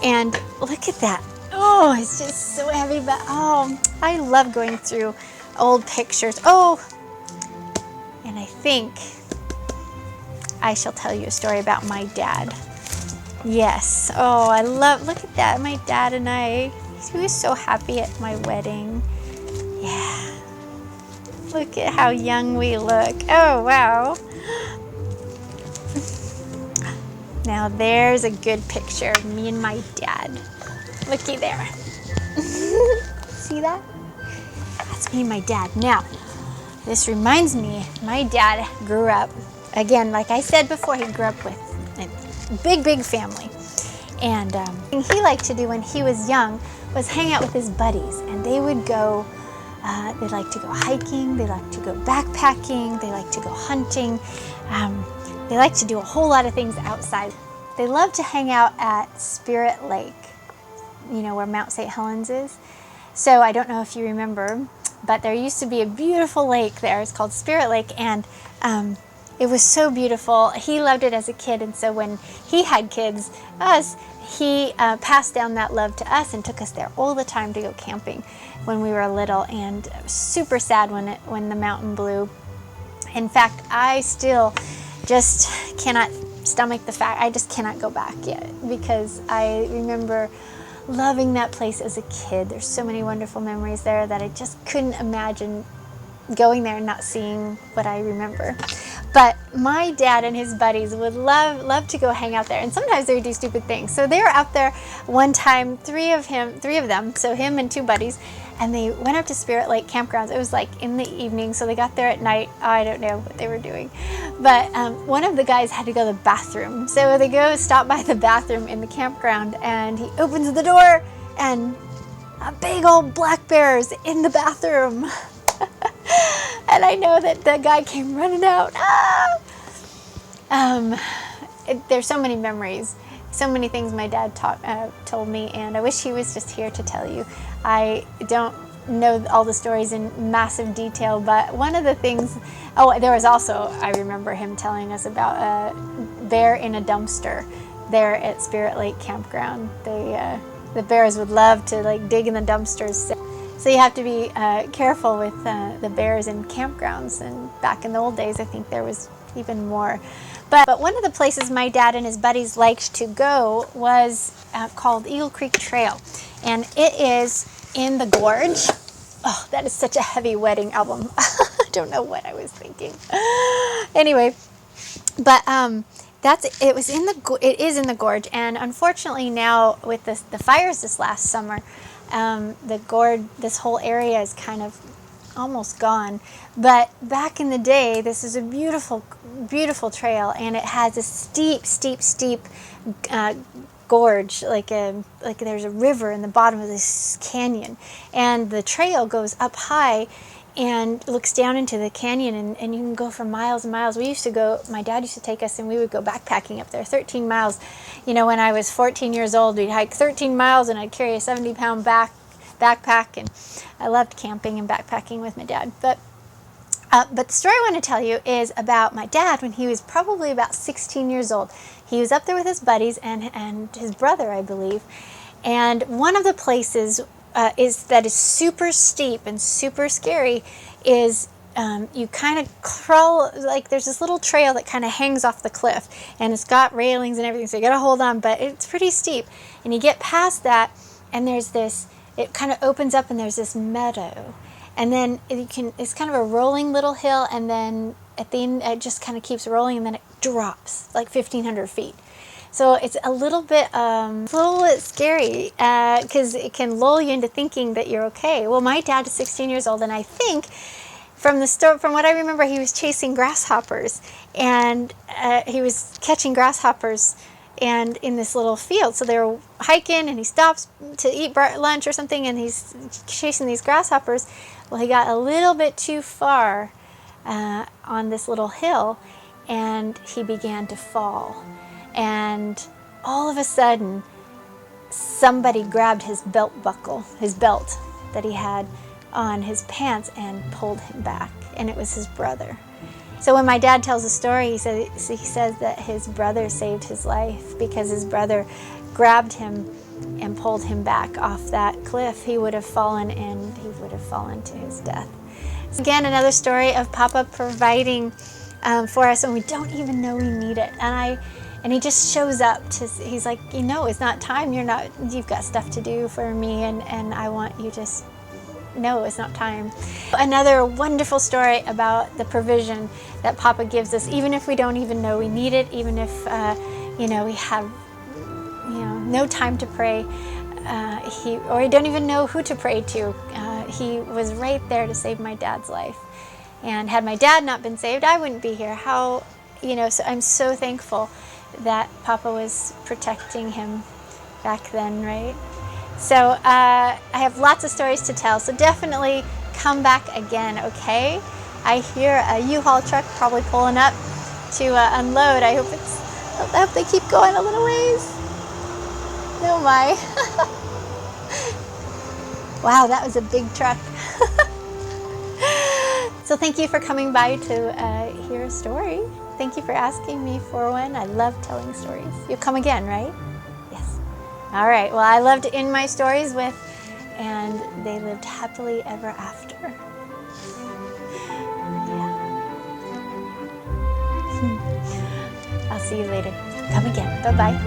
And look at that. Oh, it's just so heavy, but I love going through old pictures. And I think I shall tell you a story about my dad. Yes. Look at that. My dad and I, he was so happy at my wedding. Yeah. Look at how young we look. Oh, wow. Now there's a good picture of me and my dad. Looky there. See that? That's me and my dad. Now, this reminds me, my dad grew up, again, like I said before, he grew up with a big family. And thing he liked to do when he was young was hang out with his buddies. And they would go, they like to go hiking, they like to go backpacking, they like to go hunting. They like to do a whole lot of things outside. They love to hang out at Spirit Lake, where Mount St. Helens is. So I don't know if you remember, but there used to be a beautiful lake there. It's called Spirit Lake, and it was so beautiful. He loved it as a kid, and so when he had kids, he passed down that love to us and took us there all the time to go camping when we were little. And it was super sad when the mountain blew. In fact, I still just cannot stomach the fact, I just cannot go back yet, because I remember loving that place as a kid. There's so many wonderful memories there that I just couldn't imagine going there and not seeing what I remember. But my dad and his buddies would love to go hang out there, and sometimes they would do stupid things. So they were out there one time, three of them, so him and two buddies, and they went up to Spirit Lake campgrounds. It was like in the evening, so they got there at night. I don't know what they were doing, but one of the guys had to go to the bathroom. So they stop by the bathroom in the campground, and he opens the door, and a big old black bear is in the bathroom. And I know that the guy came running out. There's so many memories, so many things my dad told me, and I wish he was just here to tell you. I don't know all the stories in massive detail, but one of the things, there was also, I remember him telling us about a bear in a dumpster there at Spirit Lake Campground. The bears would love to dig in the dumpsters. So you have to be careful with the bears in campgrounds. And back in the old days, I think there was even more. But one of the places my dad and his buddies liked to go was called Eagle Creek Trail. And it is in the gorge. Oh, that is such a heavy wedding album. I don't know what I was thinking. Anyway, but it is in the gorge. And unfortunately now with the fires this last summer, the gorge, this whole area is kind of almost gone. But back in the day, this is a beautiful, beautiful trail, and it has a steep gorge, like there's a river in the bottom of this canyon, and the trail goes up high and looks down into the canyon, and you can go for miles and miles. My dad used to take us, and we would go backpacking up there, 13 miles. When I was 14 years old, we'd hike 13 miles, and I'd carry a 70-pound backpack, and I loved camping and backpacking with my dad. But the story I want to tell you is about my dad when he was probably about 16 years old. He was up there with his buddies and his brother, I believe, and one of the places that is super steep and super scary is you kind of crawl, there's this little trail that kind of hangs off the cliff, and it's got railings and everything, so you gotta hold on, but it's pretty steep. And you get past that, and it kind of opens up, and there's this meadow, And then it's kind of a rolling little hill, and then at the end it just kind of keeps rolling, and then it drops like 1,500 feet. So it's a little bit scary because it can lull you into thinking that you're okay. Well, my dad is 16 years old, and I think from what I remember, he was chasing grasshoppers, and he was catching grasshoppers and in this little field. So they were hiking, and he stops to eat lunch or something, and he's chasing these grasshoppers. Well, he got a little bit too far on this little hill, and he began to fall. And all of a sudden, somebody grabbed his belt that he had on his pants and pulled him back, and it was his brother. So when my dad tells the story, he says that his brother saved his life because his brother grabbed him and pulled him back off that cliff. He would have fallen, and he would have fallen to his death. So again, another story of Papa providing for us when we don't even know we need it. And he just shows up he's like, it's not time. You've got stuff to do for me, and I want you to no, it's not time. Another wonderful story about the provision that Papa gives us, even if we don't even know we need it, even if we have no time to pray, or we don't even know who to pray to. He was right there to save my dad's life, and had my dad not been saved, I wouldn't be here. So I'm so thankful that Papa was protecting him back then, right? So I have lots of stories to tell, so definitely come back again, okay? I hear a U-Haul truck probably pulling up to unload. I hope they keep going a little ways. Oh my. Wow, that was a big truck. So thank you for coming by to hear a story. Thank you for asking me for one. I love telling stories. You'll come again, right? Yes. All right. Well, I love to end my stories with, and they lived happily ever after. Yeah. I'll see you later. Come again. Bye-bye.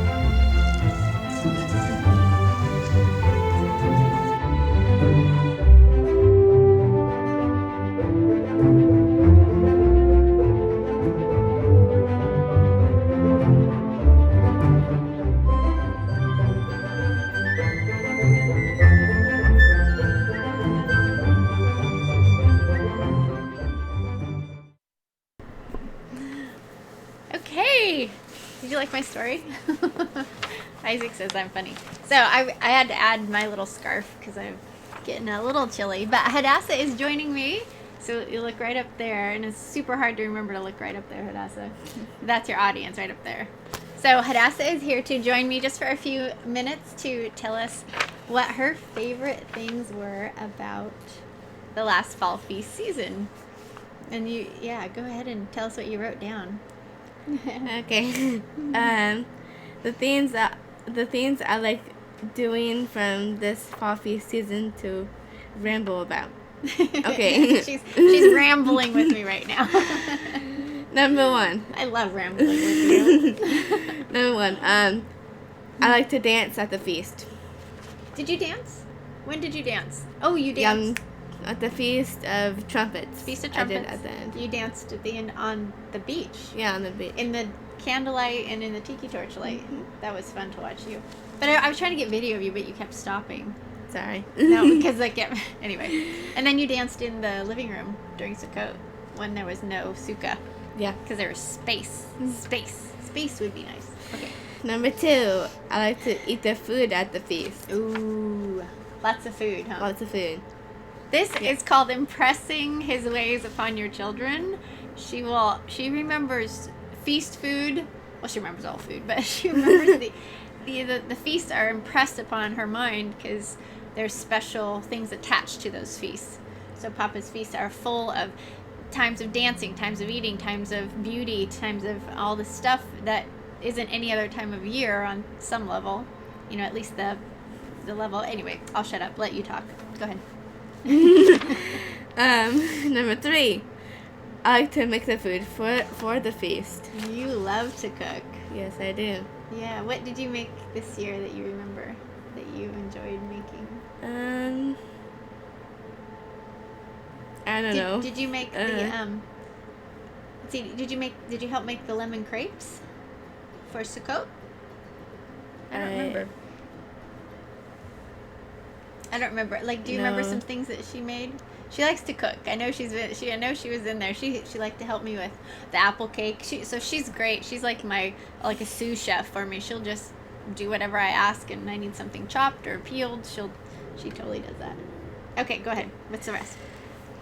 Okay. Did you like my story? Isaac says I'm funny. So I had to add my little scarf because I'm getting a little chilly. But Hadassah is joining me. So you look right up there. And it's super hard to remember to look right up there, Hadassah. That's your audience right up there. So Hadassah is here to join me just for a few minutes to tell us what her favorite things were about the last fall feast season. And go ahead and tell us what you wrote down. Okay. The things I like doing from this fall feast season to ramble about. Okay. she's rambling with me right now. Number one. I love rambling with you. Number one. I like to dance at the feast. Did you dance? When did you dance? Oh, you danced. At the Feast of Trumpets. Feast of Trumpets. I did at the end. You danced at the end on the beach. Yeah, on the beach. In the candlelight and in the tiki torchlight. Mm-hmm. That was fun to watch you. But I was trying to get video of you, but you kept stopping. Sorry. No, because anyway. And then you danced in the living room during Sukkot when there was no sukkah. Yeah. Because there was space. Space would be nice. Okay. Number two, I like to eat the food at the feast. Ooh. Lots of food, huh? Lots of food. This is called impressing his ways upon your children. She remembers feast food. Well, she remembers all food, but she remembers the feasts are impressed upon her mind because there's special things attached to those feasts. So Papa's feasts are full of times of dancing, times of eating, times of beauty, times of all the stuff that isn't any other time of year on some level. At least the level. Anyway, I'll shut up. Let you talk. Go ahead. Number three, I like to make the food for the feast. You love to cook. Yes, I do. Yeah, what did you make this year that you remember that you enjoyed making? I don't know. Did you make the let's see, did you help make the lemon crepes for Sukkot? I don't remember. Like, do you remember some things that she made? She likes to cook. I know she was in there. She liked to help me with the apple cake. She's great. She's like a sous chef for me. She'll just do whatever I ask, and I need something chopped or peeled. She totally does that. Okay, go ahead. What's the rest?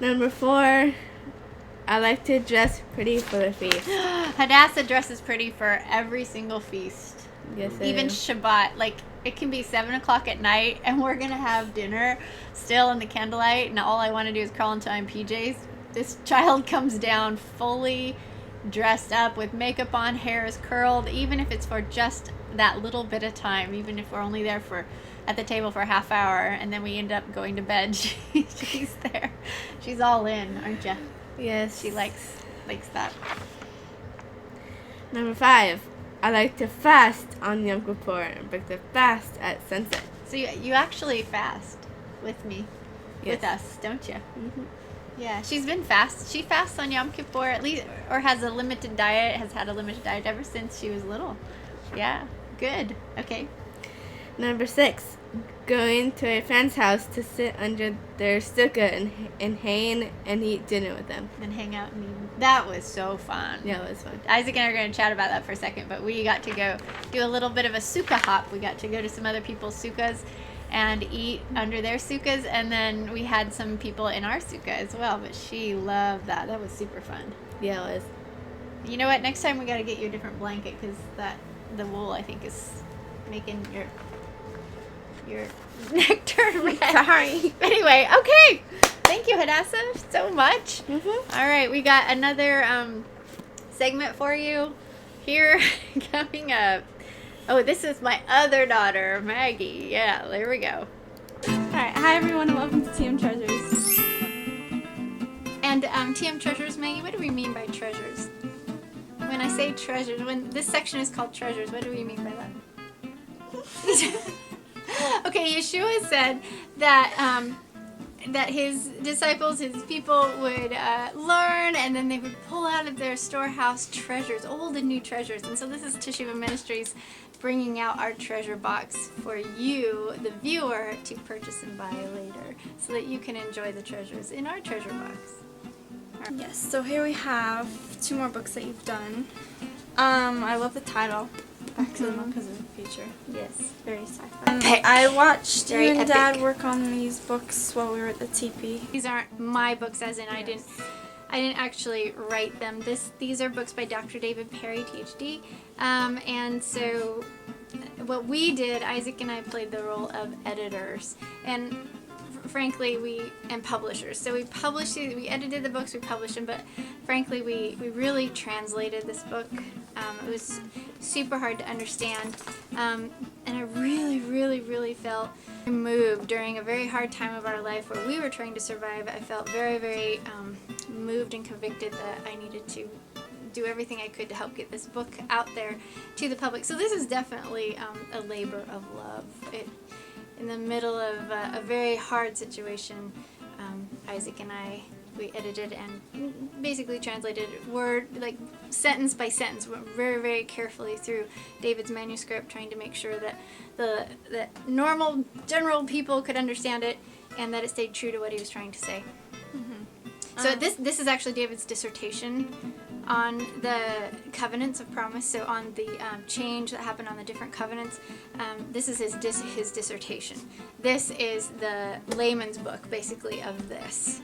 Number 4, I like to dress pretty for the feast. Hadassah dresses pretty for every single feast. Yes, Even Shabbat. Like, it can be 7 o'clock at night, and we're going to have dinner still in the candlelight, and all I want to do is crawl into my PJs. This child comes down fully dressed up with makeup on, hair is curled, even if it's for just that little bit of time, even if we're only there at the table for a half hour, and then we end up going to bed. She's there. She's all in, aren't you? Yes. She likes that. Number 5, I like to fast on Yom Kippur and break the fast at sunset. So you actually fast with me, with us, don't you? Mm-hmm. Yeah, she's been fast. She fasts on Yom Kippur at least, or has had a limited diet ever since she was little. Yeah, good. Okay. Number 6, going to a friend's house to sit under their sukkah and hang and eat dinner with them. And hang out and eat. That was so fun. Yeah, it was fun. Isaac and I are going to chat about that for a second, but we got to go do a little bit of a sukkah hop. We got to go to some other people's sukkahs and eat under their sukkahs, and then we had some people in our sukkah as well, but she loved that. That was super fun. Yeah, it was. You know what? Next time we got to get you a different blanket, because the wool, I think, is making your neck turn red. Sorry. Anyway, okay. Thank you, Hadassah, so much. Mm-hmm. All right, we got another segment for you here coming up. Oh, this is my other daughter, Maggie. Yeah, there we go. Alright, hi everyone and welcome to TM Treasures. And TM Treasures, Maggie, what do we mean by treasures? When I say treasures, when this section is called treasures, what do we mean by that? Okay, Yeshua said that that his disciples, his people, would learn, and then they would pull out of their storehouse treasures, old and new treasures. And so this is Teshuvah Ministries bringing out our treasure box for you, the viewer, to purchase and buy later, so that you can enjoy the treasures in our treasure box. Yes, so here we have 2 more books that you've done. I love the title, Back to the Melech Tzadek Future. Yes. Very sci-fi. Epic. I watched Very you and epic. Dad work on these books while we were at the teepee. These aren't my books, as in I didn't actually write them. These are books by Dr. David Perry, PhD. And so what we did, Isaac and I played the role of editors, and frankly, and publishers. So we edited the books, we published them, but frankly, we really translated this book. It was super hard to understand, and I really, really, really felt moved during a very hard time of our life where we were trying to survive. I felt very, very moved and convicted that I needed to do everything I could to help get this book out there to the public. So this is definitely a labor of love. In the middle of a very hard situation, Isaac and I, we edited and basically translated sentence by sentence, went very, very carefully through David's manuscript, trying to make sure that that normal, general people could understand it, and that it stayed true to what he was trying to say. So this is actually David's dissertation on the covenants of promise. So on the change that happened on the different covenants. This is his dissertation. This is the layman's book, basically, of this.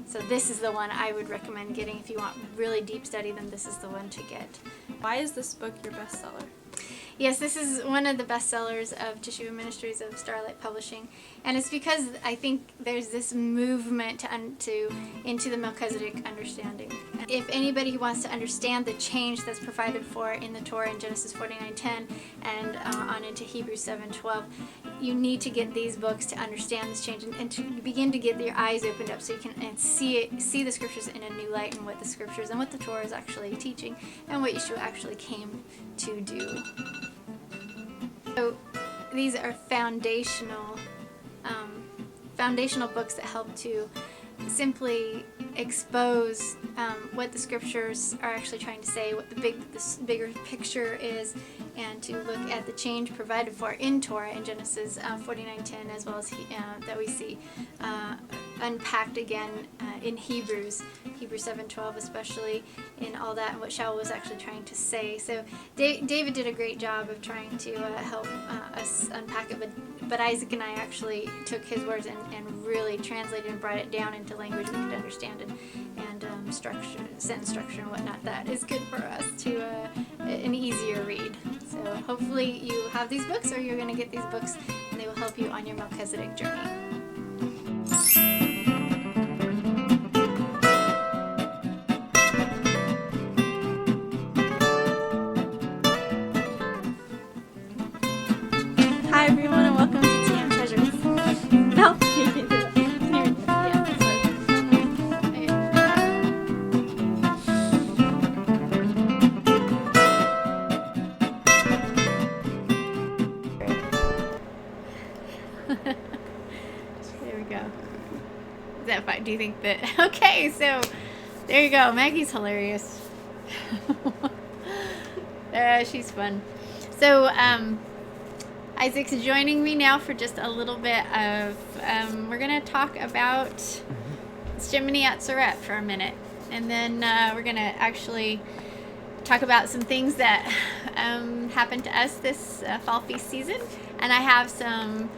So this is the one I would recommend getting if you want really deep study. Then this is the one to get. Why is this book your bestseller? Yes, this is one of the bestsellers of Teshuvah Ministries of Starlight Publishing, and it's because I think there's this movement into the Melchizedek understanding. If anybody who wants to understand the change that's provided for in the Torah in Genesis 49:10 and on into Hebrews 7:12, you need to get these books to understand this change and to begin to get your eyes opened up so you can see the scriptures in a new light, and what the scriptures and what the Torah is actually teaching and what Yeshua actually came to do. So these are foundational books that help to simply expose what the scriptures are actually trying to say, what the bigger picture is, and to look at the change provided for in Torah in Genesis 49:10, as well as that we see unpacked again in Hebrews 7:12, especially in all that and what Shaul was actually trying to say. So David did a great job of trying to help us unpack it, but Isaac and I actually took his words and really translated and brought it down into language we could understand, and structure, sentence structure and whatnot. That is good for us to an easier read. So hopefully you have these books, or you're going to get these books, and they will help you on your Melchizedek journey. Hi everyone, and welcome to TM Treasures. No, you can do it. Yeah, that's There we go. Is that fine? Do you think that... Okay, so there you go. Maggie's hilarious. She's fun. So, Isaac's joining me now for just a little bit of... we're going to talk about Shemini Atzeret for a minute. And then we're going to actually talk about some things that happened to us this fall feast season. And I have some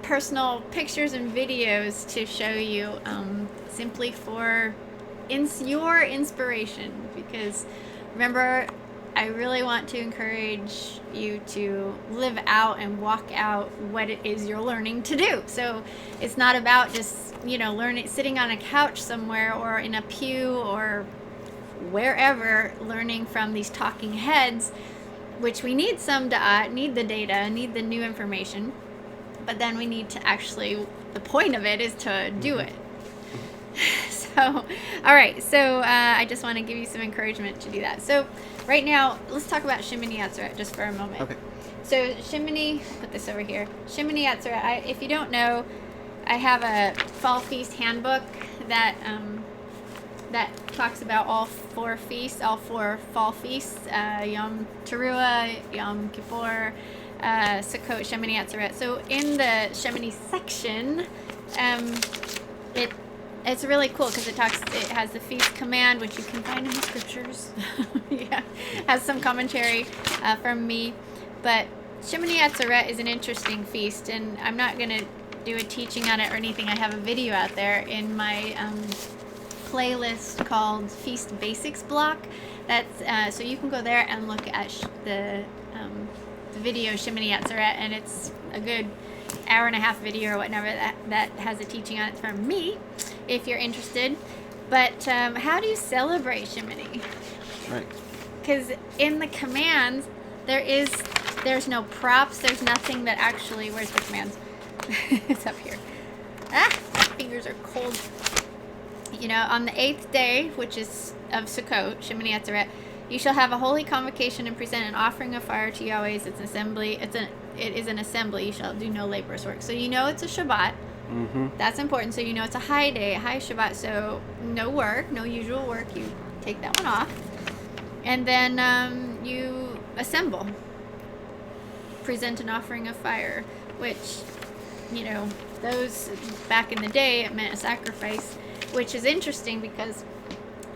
personal pictures and videos to show you, simply for your inspiration, because remember, I really want to encourage you to live out and walk out what it is you're learning to do. So it's not about just, learning, sitting on a couch somewhere or in a pew or wherever, learning from these talking heads, which we need some to need the data, need the new information. But then we need to actually, the point of it is to do it. So, all right. So I just want to give you some encouragement to do that. So right now, let's talk about Shemini Atzeret just for a moment. Okay. So Shemini, put this over here. Shemini Atzeret, if you don't know, I have a fall feast handbook that that talks about all four fall feasts, Yom Teruah, Yom Kippur, Sukkot, Shemini Atzeret. So in the Shemini section, it's really cool because it has the feast command, which you can find in the scriptures. Yeah, has some commentary from me. But Shemini Atzeret is an interesting feast, and I'm not going to do a teaching on it or anything. I have a video out there in my playlist called Feast Basics block. That's so you can go there and look at the video Shemini Atzeret, and it's a good hour and a half video or whatever that has a teaching on it from me, if you're interested. But how do you celebrate Shemini? Right. Because in the commands, there's no props. There's nothing that actually. Where's the commands? It's up here. My fingers are cold. On the 8th day, which is of Sukkot, Shemini Atzeret, you shall have a holy convocation and present an offering of fire to Yahweh. It's an assembly. It is an assembly. You shall do no laborious work. So it's a Shabbat. Mm-hmm. That's important. So it's a high day, a high Shabbat. So no work, no usual work. You take that one off, and then you assemble. Present an offering of fire, which those back in the day it meant a sacrifice, which is interesting because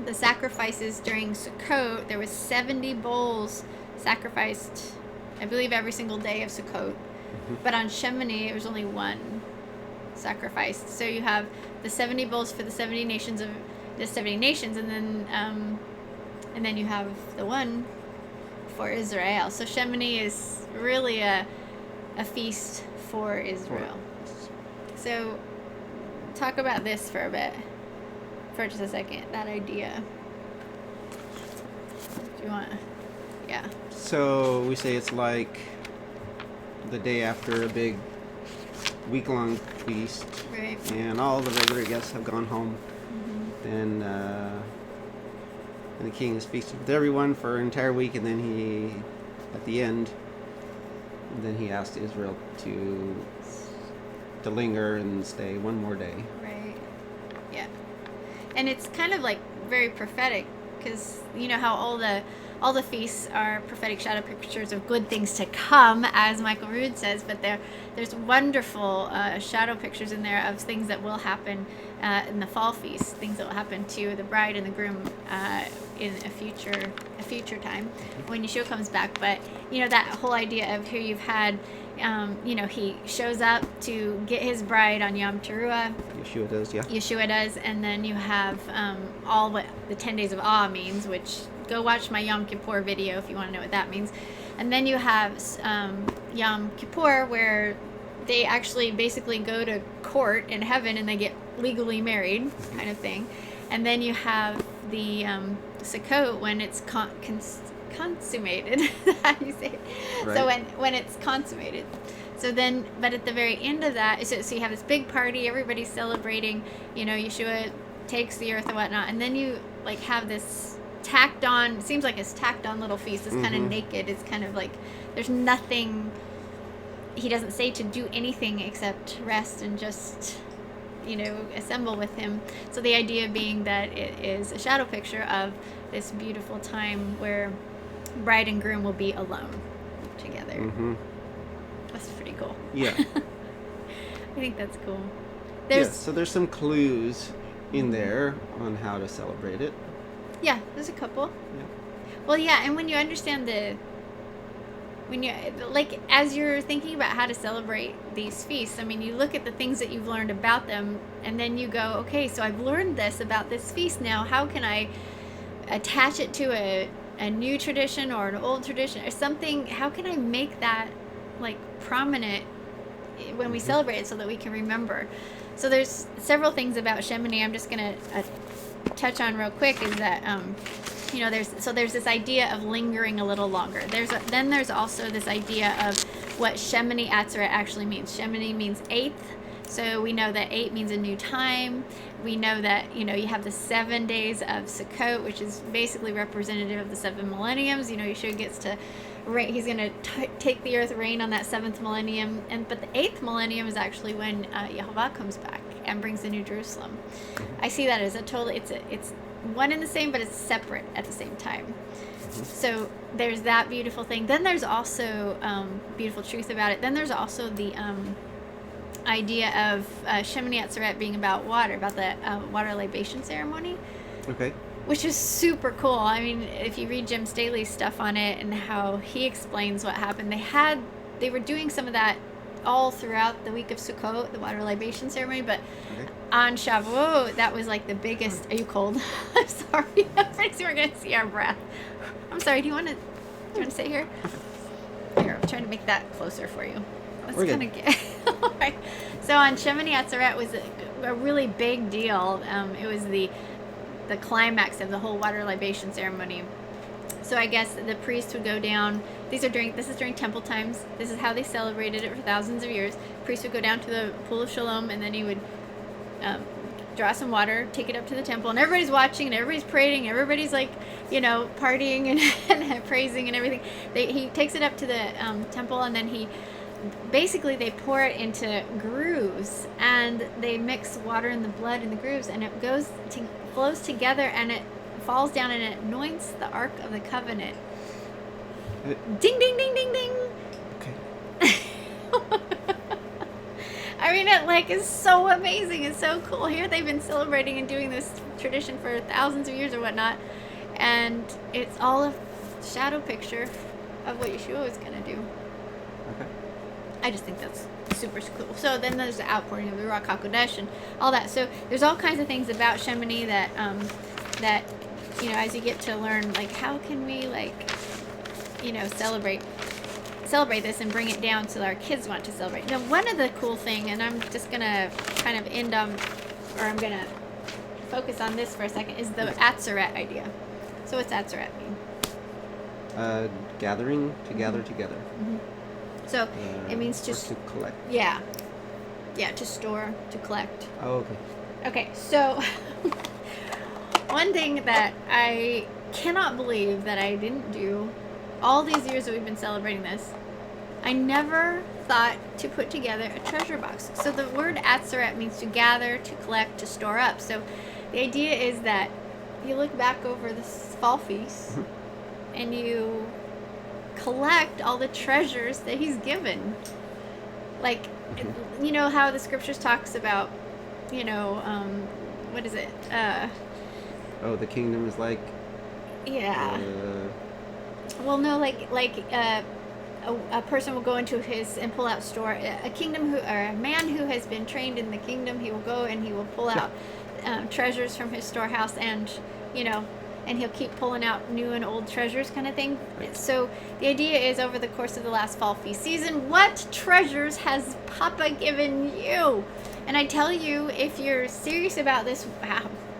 the sacrifices during Sukkot, there was 70 bulls sacrificed, I believe, every single day of Sukkot. Mm-hmm. But on Shemini, it was only one sacrificed. So you have the 70 bulls for the 70 nations, and then you have the one for Israel. So Shemini is really a feast for Israel. So talk about this for a bit. For just a second, that idea. Do you want? Yeah. So we say it's like the day after a big week-long feast, Right. and all the regular guests have gone home. Mm-hmm. And the king is feasted with everyone for an entire week, and then at the end, he asked Israel to linger and stay one more day. Right. And it's kind of like very prophetic, because you know how all the feasts are prophetic shadow pictures of good things to come, as Michael Rood says, but there's wonderful shadow pictures in there of things that will happen in the fall feast, things that will happen to the bride and the groom in a future time when Yeshua comes back. But you know, that whole idea of here you've had you know, he shows up to get his bride on Yom Teruah. Yeshua does, and then you have all what the 10 days of awe means, which go watch my Yom Kippur video if you want to know what that means. And then you have Yom Kippur, where they actually basically go to court in heaven and they get legally married, kind of thing. And then you have the Sukkot, when it's consummated. How do you say it? Right. So when it's consummated. So then, but at the very end of that, so you have this big party, everybody's celebrating, you know, Yeshua takes the earth and whatnot, and then you like have this tacked on, it seems like it's tacked on little feast. It's kind of naked. It's kind of like there's nothing, he doesn't say to do anything except rest and just, you know, assemble with him. So the idea being that it is a shadow picture of this beautiful time where bride and groom will be alone together. That's pretty cool. Yeah. I think that's cool. So there's some clues in there on how to celebrate it. Yeah, there's a couple. Yeah. Well, yeah, and when you understand when you, like, as you're thinking about how to celebrate these feasts, I mean, you look at the things that you've learned about them, and then you go, okay, so I've learned this about this feast now. How can I attach it to a new tradition or an old tradition or something? How can I make that, like, prominent when we celebrate it so that we can remember? So there's several things about Shemini I'm just going to touch on real quick, is that you know, there's this idea of lingering a little longer. Then there's also this idea of what Shemini Atzeret actually means. Shemini means eighth, so we know that 8 means a new time. We know that, you know, you have the 7 days of Sukkot, which is basically representative of the 7 millenniums. You know, Yeshua gets to reign, he's going to take the earth, reign on that 7th millennium, but the 8th millennium is actually when Yehovah comes back and brings the New Jerusalem. I see that as it's one and the same, but it's separate at the same time. So there's that beautiful thing. Then there's also beautiful truth about it. Then there's also the idea of Shemini Atzeret being about water, about the water libation ceremony. Okay. Which is super cool. I mean, if you read Jim Staley's stuff on it and how he explains what happened, they were doing some of that all throughout the week of Sukkot, the water libation ceremony, but on Shavuot, that was like the biggest. Are you cold? I'm sorry. We're going to see our breath. I'm sorry. Do you want to sit here? Here, I'm trying to make that closer for you. That's kind of good. All right. So on Shemini Atzeret was a really big deal. It was the climax of the whole water libation ceremony. So I guess the priest would go down. This is during temple times. This is how they celebrated it for thousands of years. The priest would go down to the pool of Shalom, and then he would draw some water, take it up to the temple, and everybody's watching, and everybody's praying, and everybody's like, you know, partying and praising and everything. He takes it up to the temple, and then basically they pour it into grooves, and they mix water and the blood in the grooves, and it flows together, and it falls down and it anoints the Ark of the Covenant. Ding, ding, ding, ding, ding. Okay. I mean, it is so amazing. It's so cool. Here they've been celebrating and doing this tradition for thousands of years or whatnot, and it's all a shadow picture of what Yeshua was going to do. Okay. I just think that's super cool. So then there's the outpouring of the Ruach HaKodesh and all that. So there's all kinds of things about Shemini that you know, as you get to learn, like, how can we, like, you know, celebrate this and bring it down so our kids want to celebrate. Now, one of the cool thing, and I'm just gonna kind of I'm gonna focus on this for a second, is the Atzeret idea. So what's Atzeret mean? Gathering, to gather together. So it means to collect. Yeah, to store, to collect. Oh, okay. Okay, so one thing that I cannot believe that I didn't do all these years that we've been celebrating this, I never thought to put together a treasure box. So the word Atzeret means to gather, to collect, to store up. So the idea is that you look back over this fall feast and you collect all the treasures that he's given. Like, you know how the scriptures talks about, you know, what is it? Oh, the kingdom is like... Yeah. Well, no, a person will go into his and pull out store. A man who has been trained in the kingdom, he will go and he will pull out treasures from his storehouse, and you know, and he'll keep pulling out new and old treasures, kind of thing. Right. So the idea is, over the course of the last fall feast season, what treasures has Papa given you? And I tell you, if you're serious about this,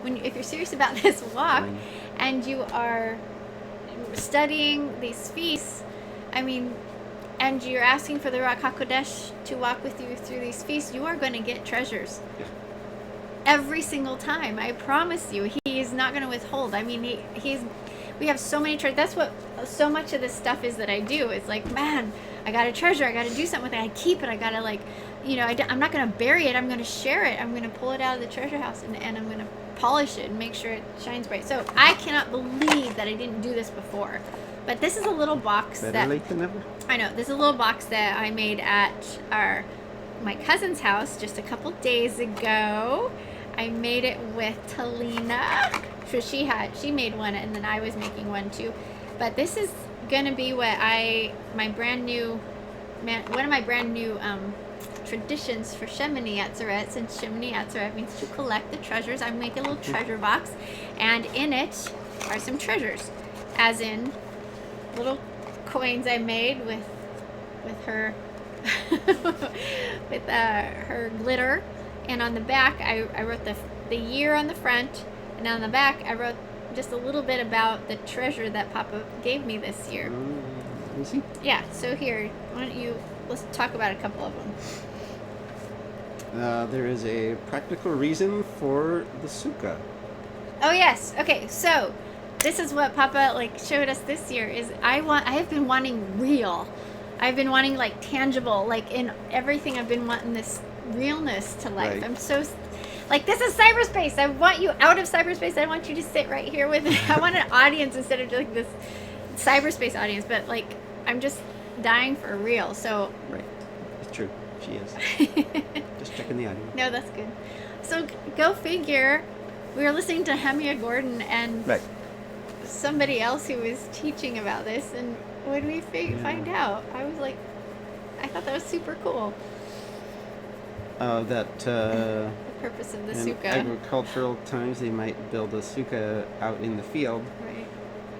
if you're serious about this walk, and you are studying these feasts, I mean, and you're asking for the Ruach HaKodesh to walk with you through these feasts, you are going to get treasures. Yeah. Every single time, I promise you. He is not going to withhold. I mean, we have so many treasures. That's what so much of this stuff is that I do. It's like, man, I got a treasure. I got to do something with it. I keep it. I got to, like, you know, I'm not going to bury it. I'm going to share it. I'm going to pull it out of the treasure house, and I'm going to polish it and make sure it shines bright. So I cannot believe that I didn't do this before. But this is a little box Better late than never. I know. This is a little box that I made at my cousin's house just a couple days ago. I made it with Talina. So she made one, and then I was making one too. But this is gonna be what one of my brand new traditions for Shemini Atzeret. Since Shemini Atzeret means to collect the treasures, I make a little treasure box, and in it are some treasures, as in little coins I made with her with her glitter. And on the back, I wrote the year on the front, and on the back, I wrote just a little bit about the treasure that Papa gave me this year. Let me see. Yeah, so here, why don't let's talk about a couple of them. There is a practical reason for the sukkah. Oh, yes. Okay, so this is what Papa showed us this year. Is I have been wanting real. I've been wanting tangible, in everything. I've been wanting this realness to life. Right. I'm so this is cyberspace. I want you out of cyberspace. I want you to sit right here with me. I want an audience instead of this cyberspace audience. But I'm just dying for real. So Right. It's true. She is. Just checking the audio. no, that's good. So go figure. We were listening to Hemia Gordon and Right. somebody else who was teaching about this, and when we find out, I was I thought that was super cool. That The purpose of the in sukkah. agricultural times they might build a sukkah out in the field Right.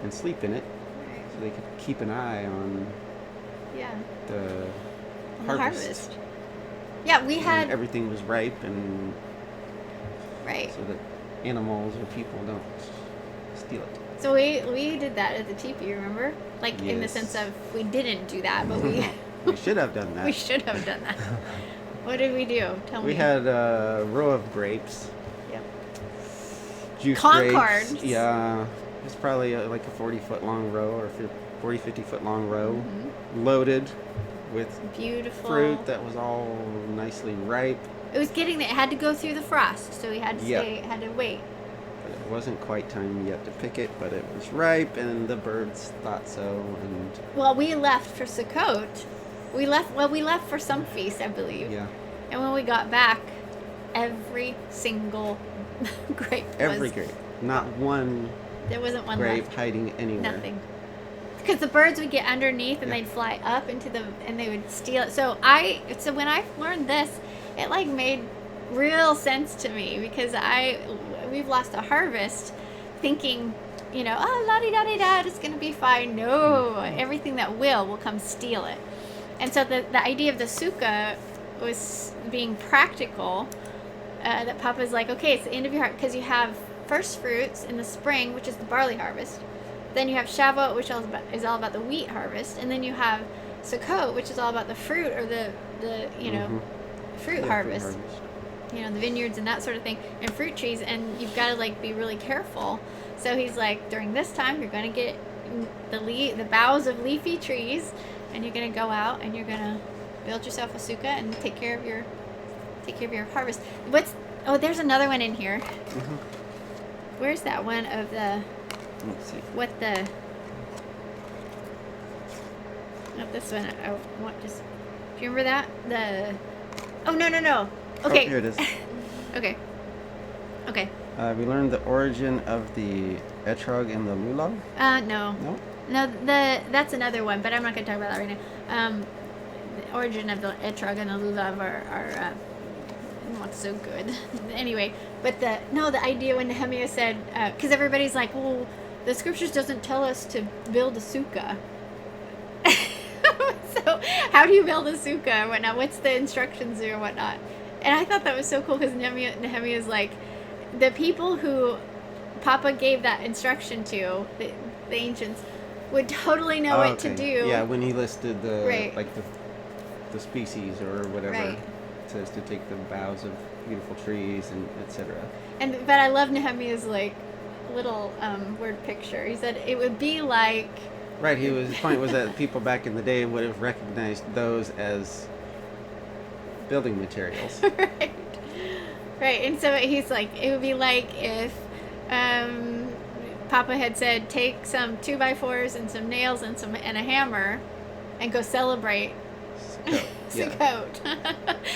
and sleep in it, Right. so they could keep an eye on Yeah. the On the harvest. harvest. Yeah, we And had everything was ripe, and right. so that animals or people don't steal it. So we did that at the teepee, remember? In the Yes. sense of we didn't do that, but we We should have done that. we should have done that. What did we do? Tell me. We had a row of grapes. Yep. Juice Concords. grapes. Yeah. It's probably a 40-foot long row, or 40, 50-foot long row, loaded with Beautiful fruit that was all nicely ripe. It was getting there. It had to go through the frost, so we had to Yeah. had to wait. But it wasn't quite time yet to pick it, but it was ripe, and the birds thought so. And Well, we left for Sukkot. We left for some feast, I believe. yeah, And when we got back, every single grape every grape, not one there wasn't one grape left. hiding anywhere. Nothing. Because the birds would get underneath and Yeah. they'd fly up and they would steal it. So when I learned this, it made real sense to me, because we've lost a harvest thinking, oh, la-di-da-di-da, it's going to be fine. No, everything that will come steal it. And so the idea of the sukkah was being practical, that Papa's okay, it's the end of your heart, because you have first fruits in the spring, which is the barley harvest. Then you have Shabbat, which is all about the wheat harvest. And then you have Sukkot, which is all about the fruit, or the fruit Yeah, harvest. The vineyards and that sort of thing, and fruit trees, and you've got to be really careful. So he's during this time, you're going to get the boughs of leafy trees, and you're going to go out and you're going to build yourself a sukkah and take care of your harvest. There's another one in here. where's that one of the, Let's see. what the, not this one, I want just, do you remember that? No. Okay. Oh, here it is. Okay. We learned the origin of the etrog and the lulav. No. No? No, that's another one, but I'm not going to talk about that right now. The origin of the etrog and the lulav are not so good. Anyway, but the idea when Nehemiah said, because everybody's like, well, the scriptures doesn't tell us to build a sukkah. So how do you build a sukkah and whatnot? What's the instructions or whatnot? And I thought that was so cool because Nehemiah's like, the people who Papa gave that instruction to, the ancients, would totally know what to do. Yeah, when he listed the Right. like the species or whatever, Right. it says to take the boughs of beautiful trees and etc. But I love Nehemiah's like little word picture. He said it would be like Right. His point was that people back in the day would have recognized those as building materials. right. And so he's like, it would be like if Papa had said, take some 2x4s and some nails and a hammer, and go celebrate. Sukkot.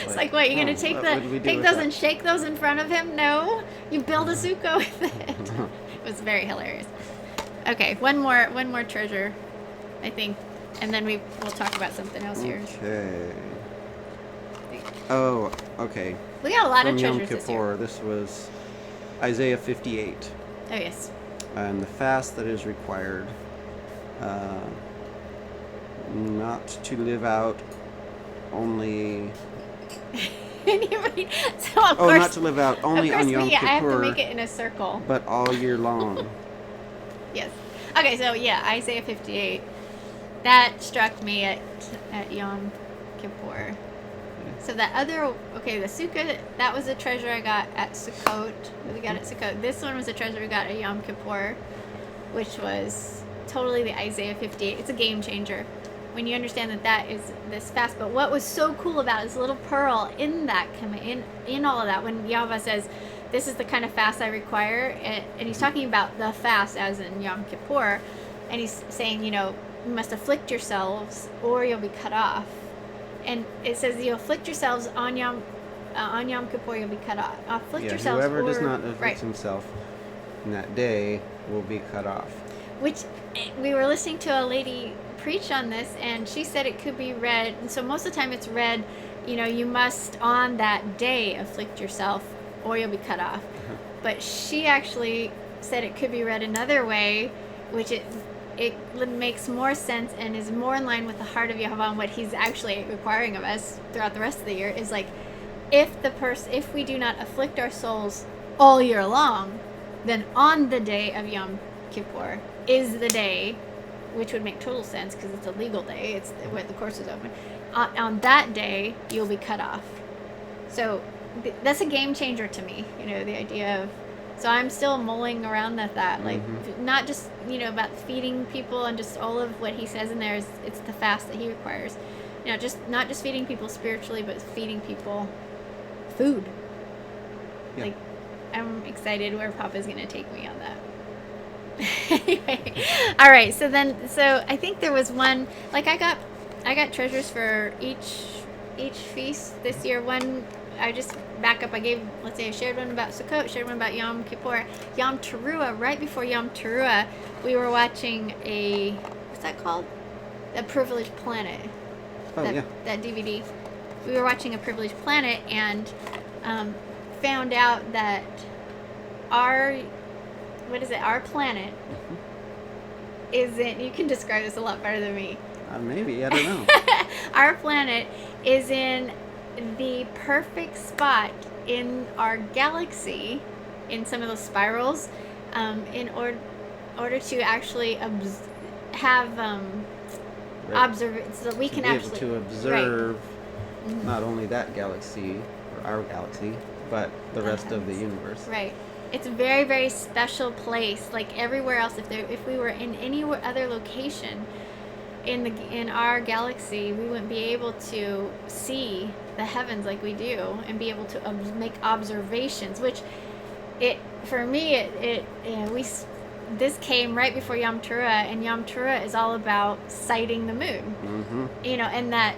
It's like, what, you're gonna take those and shake those in front of him? No, you build a sukkah with it. It was very hilarious. Okay, one more treasure, I think, and then we'll talk about something else here. Okay. Oh, okay. We got a lot From of Yom treasures this year. Kippur, this was Isaiah 58. Oh yes. And the fast that is required, not to live out only. So of course, not to live out only on Yom Kippur. I have to make it in a circle. But all year long. Yes. Okay, so yeah, Isaiah 58. That struck me at Yom Kippur. So the sukkah, that was a treasure I got at Sukkot. We got at Sukkot. This one was a treasure we got at Yom Kippur, which was totally the Isaiah 58. It's a game changer when you understand that is this fast. But what was so cool about it is a little pearl in that, in all of that, when Yahweh says, this is the kind of fast I require, and he's talking about the fast as in Yom Kippur, and he's saying, you must afflict yourselves or you'll be cut off. And it says you afflict yourselves on Yom Kippur, you'll be cut off. Afflict yourselves, whoever or, does not afflict himself in that day will be cut off. Which we were listening to a lady preach on this, and she said it could be read. And so most of the time it's read, you must on that day afflict yourself, or you'll be cut off. But she actually said it could be read another way, which it makes more sense and is more in line with the heart of Yehovah and what he's actually requiring of us throughout the rest of the year, is like, if we do not afflict our souls all year long, then on the day of Yom Kippur is the day, which would make total sense because it's a legal day, it's where the course is open. On that day, you'll be cut off. So that's a game changer to me, the idea of. So I'm still mulling around at that, like, not just, about feeding people and just all of what he says in there is, it's the fast that he requires. Not just feeding people spiritually, but feeding people food. Yeah. Like, I'm excited where Papa's going to take me on that. Anyway, all right. So I think there was one, like, I got treasures for each feast this year. One, I just back up. I shared one about Sukkot, shared one about Yom Kippur. Yom Teruah, right before Yom Teruah, we were watching what's that called? The Privileged Planet. That DVD. We were watching A Privileged Planet and found out that our planet isn't, you can describe this a lot better than me. Maybe, I don't know. Our planet is in the perfect spot in our galaxy, in some of those spirals, in order to actually have observe, so that we can actually be able to observe not only that galaxy or our galaxy, but the rest of the universe. Right. It's a very, very special place. Like everywhere else, if we were in any other location in our galaxy, we wouldn't be able to see the heavens like we do and be able to make observations, which for me, this came right before Yom Teruah, and Yom Teruah is all about sighting the moon. Mm-hmm. And that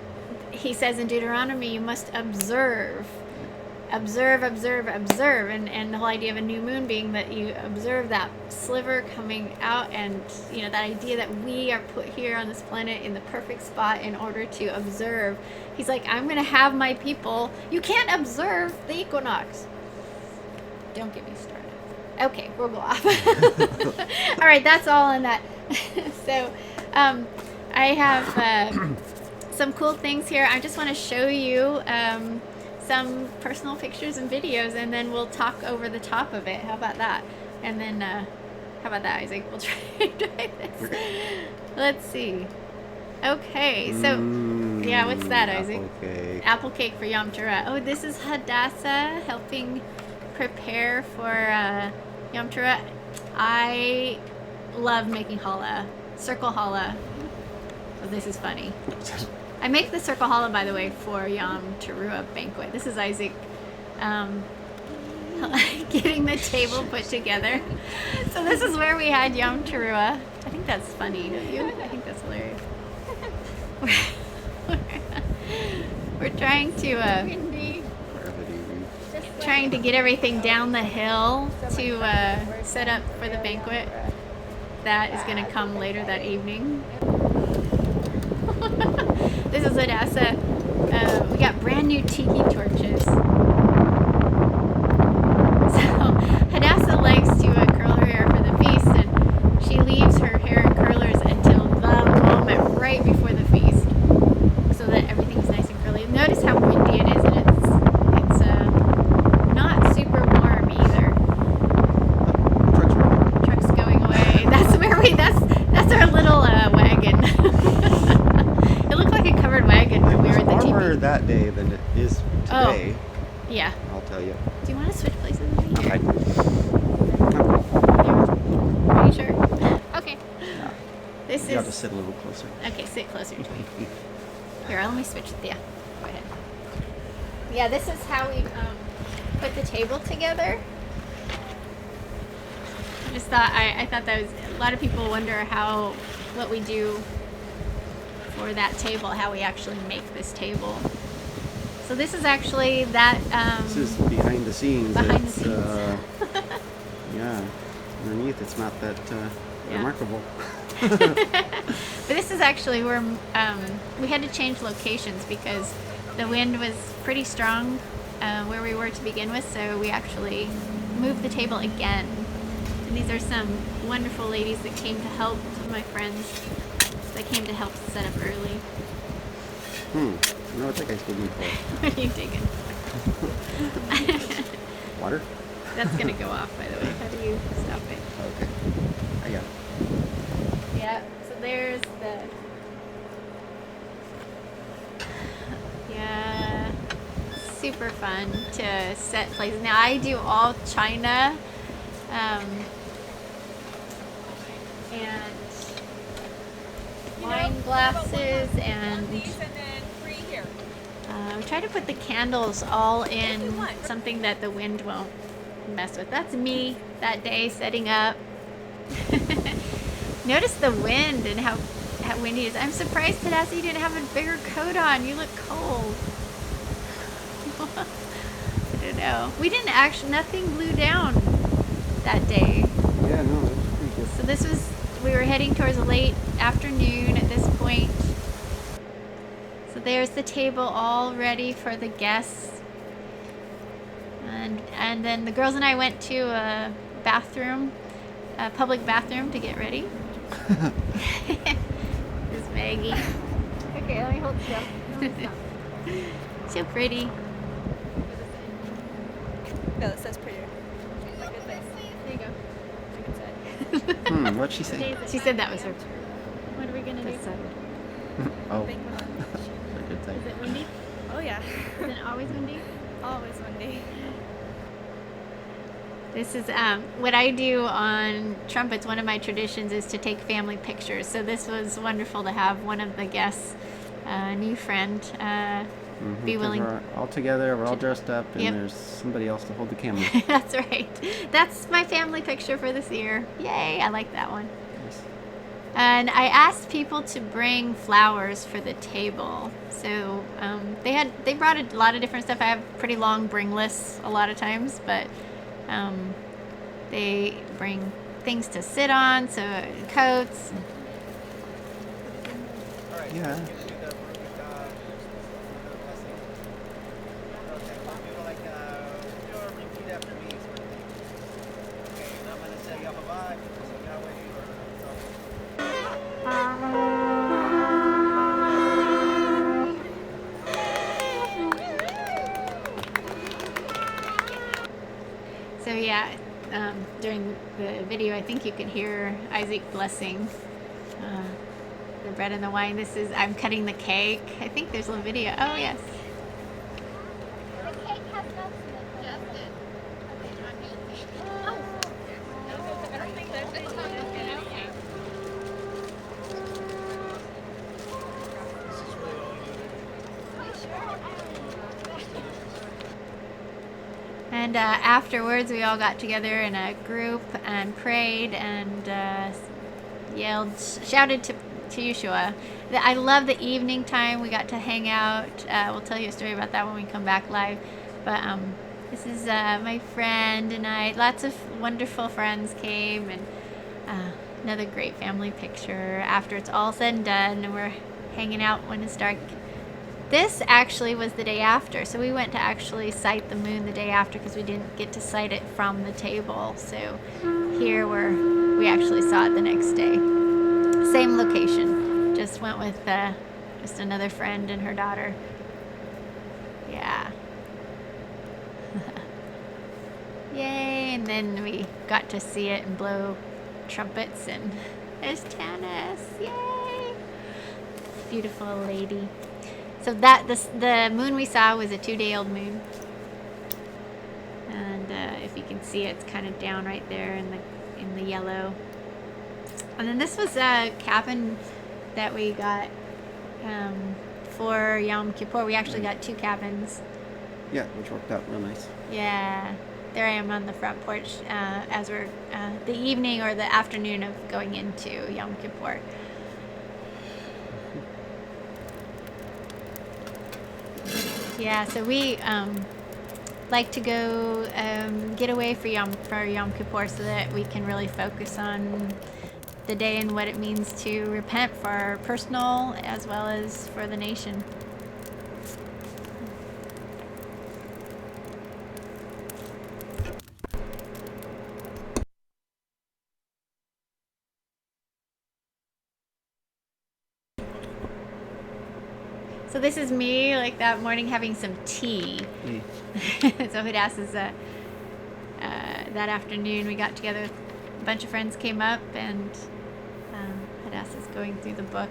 he says in Deuteronomy, you must observe, and the whole idea of a new moon being that you observe that sliver coming out, and that idea that we are put here on this planet in the perfect spot in order to observe. He's like, I'm going to have my people. You can't observe the equinox. Don't get me started. Okay, we'll go off. All right, that's all on that. So, I have some cool things here. I just want to show you some personal pictures and videos, and then we'll talk over the top of it. How about that? And then, how about that, Isaac? We'll try this. Let's see. Okay, so, yeah, what's that, Isaac? Apple cake. Apple cake for Yom Teruah. Oh, this is Hadassah helping prepare for Yom Teruah. I love making challah, circle challah. Oh, this is funny. I make the circle challah, by the way, for Yom Teruah banquet. This is Isaac getting the table put together. So this is where we had Yom Teruah. I think that's funny, don't you? I think that's hilarious. We're trying to get everything down the hill to set up for the banquet that is going to come later that evening. This is Hadassah. We got brand new tiki torches. So Hadassah likes to curl her hair for the feast, and she leaves her hair in curlers until the moment right before the feast, so that everything's nice and curly. Notice how windy it is, and it's not super warm either. Truck's going away. That's our little wagon. It looked like a covered wagon when we were at the It's warmer teepee. that day than it is today. Yeah. I'll tell you. Do you want to switch places with me? Okay. Are you sure? Okay. This You have to is... sit a little closer. Okay, sit closer to me. Here, let me switch. Yeah, go ahead. Yeah, this is how we put the table together. I just thought I thought that was, a lot of people wonder what we do for that table, how we actually make this table. So this is actually that. This is behind the scenes. Behind the It's, scenes. Yeah. Underneath, it's not that Yeah. remarkable. But this is actually where we had to change locations because the wind was pretty strong where we were to begin with, so we actually moved the table again. And these are some wonderful ladies that came to help, some of my friends that came to help set up early. You know what that guy's digging for? What are you digging? Water? That's going to go off, by the way. How do you stop it? Okay. I got it. Yeah, so there's the... Yeah, super fun to set places. Now, I do all china, and wine glasses, and we try to put the candles all in something that the wind won't mess with. That's me that day setting up. Notice the wind and how windy it is. I'm surprised, Hadassah, you didn't have a bigger coat on. You look cold. I don't know. We didn't actually, nothing blew down that day. Yeah, no, that was pretty good. So this was, we were heading towards a late afternoon at this point. So there's the table all ready for the guests. And then the girls and I went to a bathroom, a public bathroom to get ready. This is Maggie. Okay, let me hold still. So pretty. No, it says prettier. There you What'd she say? go. She said that was her. What are we gonna do? Oh. A good thing. Is it windy? Oh yeah, Is it always windy? always windy. This is what I do on trumpets. One of my traditions is to take family pictures. So this was wonderful to have one of the guests a new friend be 'Cause willing. We're all together, we're all dressed up, and Yep. there's somebody else to hold the camera. That's right. That's my family picture for this year. Yay, I like that one. Yes. And I asked people to bring flowers for the table. So they brought a lot of different stuff. I have pretty long bring lists a lot of times, but they bring things to sit on, so coats. Yeah. So yeah, during the video, I think you can hear Isaac blessing the bread and the wine. I'm cutting the cake. I think there's a little video. Oh yes. And afterwards, we all got together in a group and prayed and shouted to Yeshua. I love the evening time. We got to hang out. We'll tell you a story about that when we come back live. But this is my friend and I. Lots of wonderful friends came, and another great family picture after it's all said and done, and we're hanging out when it's dark. This actually was the day after, so we went to actually sight the moon the day after because we didn't get to sight it from the table. So here we actually saw it the next day. Same location, just went with just another friend and her daughter. Yeah. Yay, and then we got to see it and blow trumpets, and there's Tanis. Yay! Beautiful lady. So the moon we saw was a 2-day-old moon, and if you can see it, it's kind of down right there in the yellow. And then this was a cabin that we got for Yom Kippur. We actually got 2 cabins. Yeah, which worked out real nice. Yeah, there I am on the front porch as we're the evening or the afternoon of going into Yom Kippur. Yeah, so we like to go get away for Yom Kippur so that we can really focus on the day and what it means to repent for our personal as well as for the nation. So this is me, like that morning, having some tea. So Hadass is that afternoon we got together, a bunch of friends came up, and Hadass is going through the book,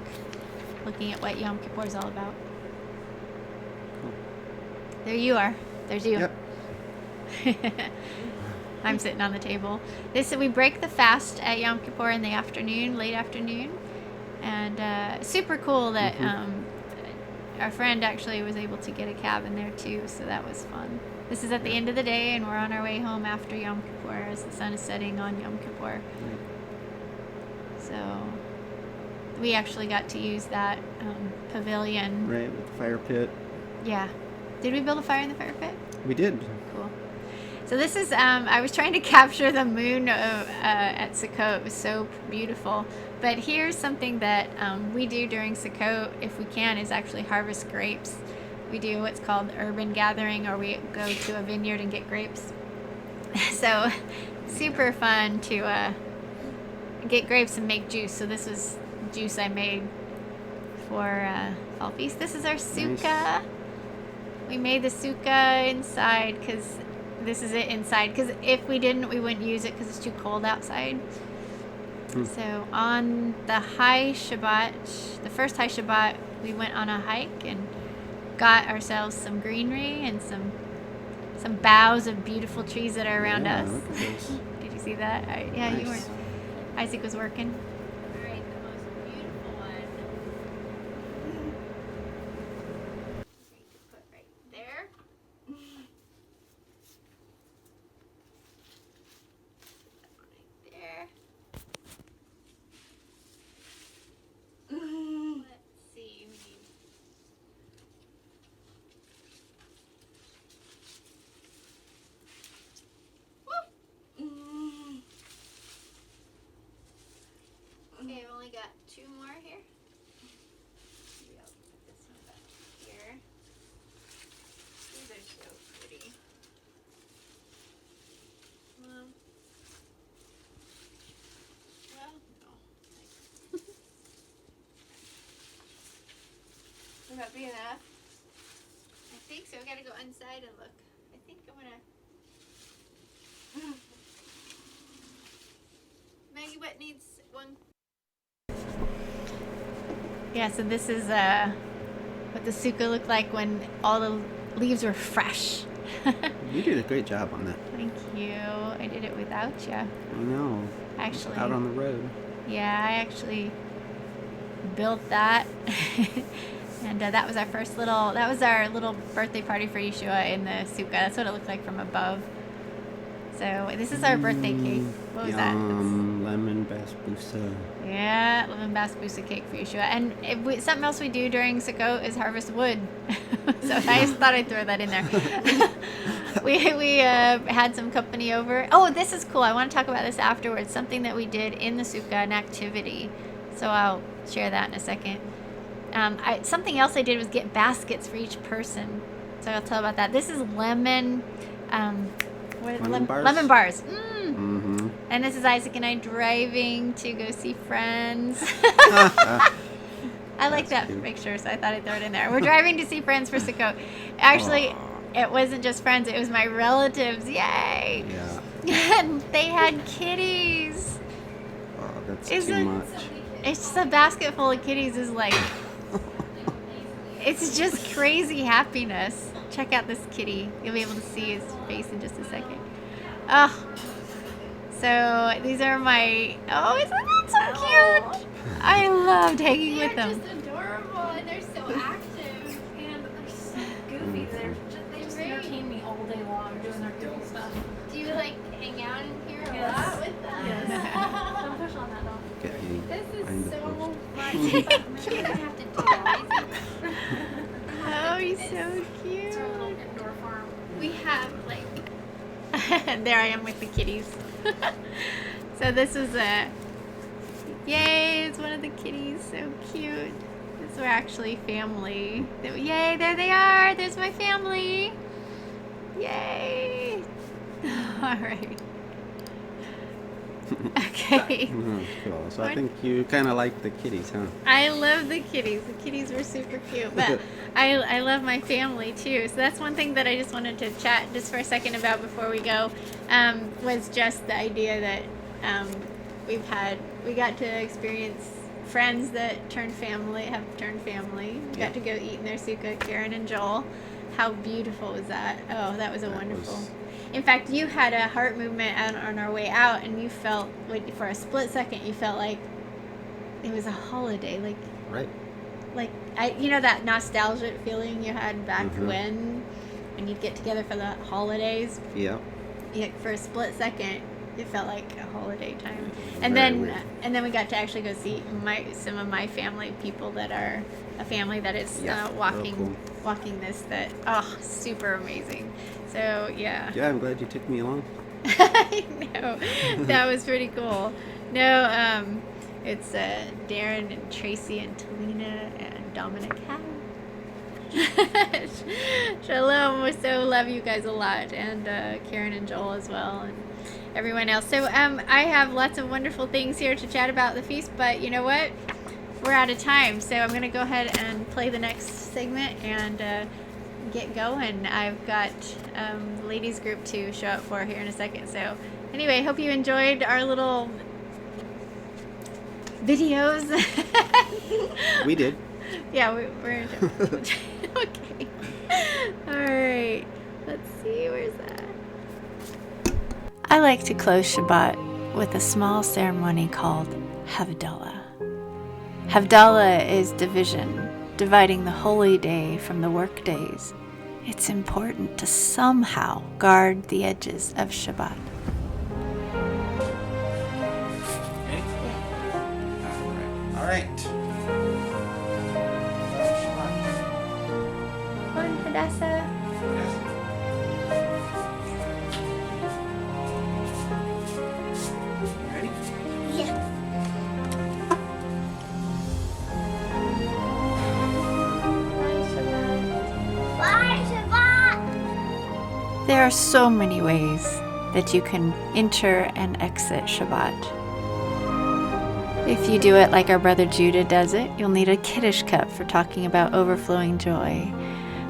looking at what Yom Kippur is all about. Cool. There you are. There's you. Yep. I'm sitting on the table. We break the fast at Yom Kippur in the afternoon, late afternoon, and super cool that our friend actually was able to get a cabin there too, so that was fun. This is at the end of the day, and we're on our way home after Yom Kippur as the sun is setting on Yom Kippur. So we actually got to use that pavilion. Right, with the fire pit. Yeah. Did we build a fire in the fire pit? We did. Cool. So this is, I was trying to capture the moon at Sukkot. It was so beautiful. But here's something that we do during Sukkot, if we can, is actually harvest grapes. We do what's called urban gathering, or we go to a vineyard and get grapes. So super fun to get grapes and make juice. So this was juice I made for Fall Feast. This is our sukkah. Nice. We made the sukkah inside because this is it inside. Because if we didn't, we wouldn't use it because it's too cold outside. So on the high Shabbat, the first high Shabbat, we went on a hike and got ourselves some greenery and some boughs of beautiful trees that are around us. Look at those. Did you see that? Yeah, nice. You were. Isaac was working. two more here. Maybe I'll put this one back here. These are so pretty. Well, no. Would that be enough? I think so. We gotta go inside and look. I think I'm gonna. Maggie, what needs one? Yeah, so this is what the sukkah looked like when all the leaves were fresh. You did a great job on that. Thank you. I did it without you. I know. Actually. Out on the road. Yeah, I actually built that. And that was our little birthday party for Yeshua in the sukkah. That's what it looked like from above. So this is our birthday cake. What was that? Lemon basbousa. Yeah, lemon basbousa cake for Yeshua. And something else we do during Sukkot is harvest wood. So I just thought I'd throw that in there. we had some company over. Oh, this is cool. I want to talk about this afterwards. Something that we did in the sukkah, an activity. So I'll share that in a second. Something else I did was get baskets for each person. So I'll tell about that. This is lemon bars. Lemon bars. Mm-hmm. And this is Isaac and I driving to go see friends. I like that picture, so I thought I'd throw it in there. We're driving to see friends for Sukkot. Actually, it wasn't just friends, it was my relatives. Yay! Yeah. And they had kitties. Oh, that's too much. It's just a basket full of kitties is like, it's just crazy happiness. Check out this kitty. You'll be able to see his face in just a second. Oh, so these are my, isn't that so cute? I loved hanging with them. They're just adorable and they're so active and they're so goofy. They just entertain me all day long doing their goofy stuff. Do you like hang out in here a lot with them? Yes. Don't push on that dog. This is so much fun. You have to do it. Oh, he's so cute. It's our little indoor farm. We have like, there I am with the kitties. So this is yay, it's one of the kitties, so cute. This we're actually family. Yay, there they are. There's my family. Yay. All right. Okay. Cool. So I think you kind of like the kitties, huh? I love the kitties. The kitties were super cute, but I love my family too. So that's one thing that I just wanted to chat just for a second about before we go, was just the idea that we got to experience friends that have turned family. We got to go eat in their sukkah, Karen and Joel. How beautiful was that? Oh, that was wonderful. In fact, you had a heart movement on our way out, and you felt, for a split second, you felt like it was a holiday. Right. That nostalgic feeling you had back when you'd get together for the holidays. Yeah. Yeah, for a split second, it felt like a holiday time. Very weird. And then we got to actually go see some of my family, people that are a family that is walking this. Super amazing. So yeah. Yeah, I'm glad you took me along. I know, that was pretty cool. No, it's Darren and Tracy and Talina and Dominic. Shalom. We so love you guys a lot, and Karen and Joel as well, and everyone else. So I have lots of wonderful things here to chat about the feast, but you know what? We're out of time, so I'm going to go ahead and play the next segment and get going. I've got the ladies group to show up for here in a second. So anyway, hope you enjoyed our little videos. We did. Yeah, we're enjoying. Okay. All right. Let's see. Where's that? I like to close Shabbat with a small ceremony called Havdalah. Havdalah is dividing the holy day from the work days. It's important to somehow guard the edges of Shabbat. Okay. All right. One, Hadassah. Ready? Yeah. There are so many ways that you can enter and exit Shabbat. If you do it like our brother Judah does it, you'll need a Kiddush cup for talking about overflowing joy,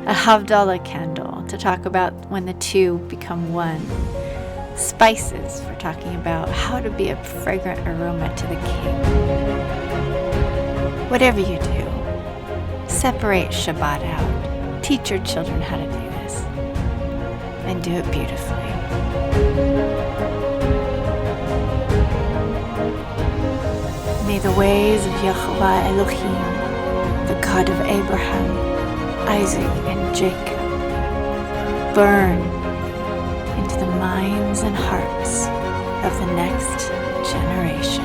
a Havdalah candle to talk about when the two become one, spices for talking about how to be a fragrant aroma to the King. Whatever you do, separate Shabbat out. Teach your children how to do this, and do it beautifully. May the ways of Yehovah Elohim, the God of Abraham, Isaac, and Jacob, burn into the minds and hearts of the next generation.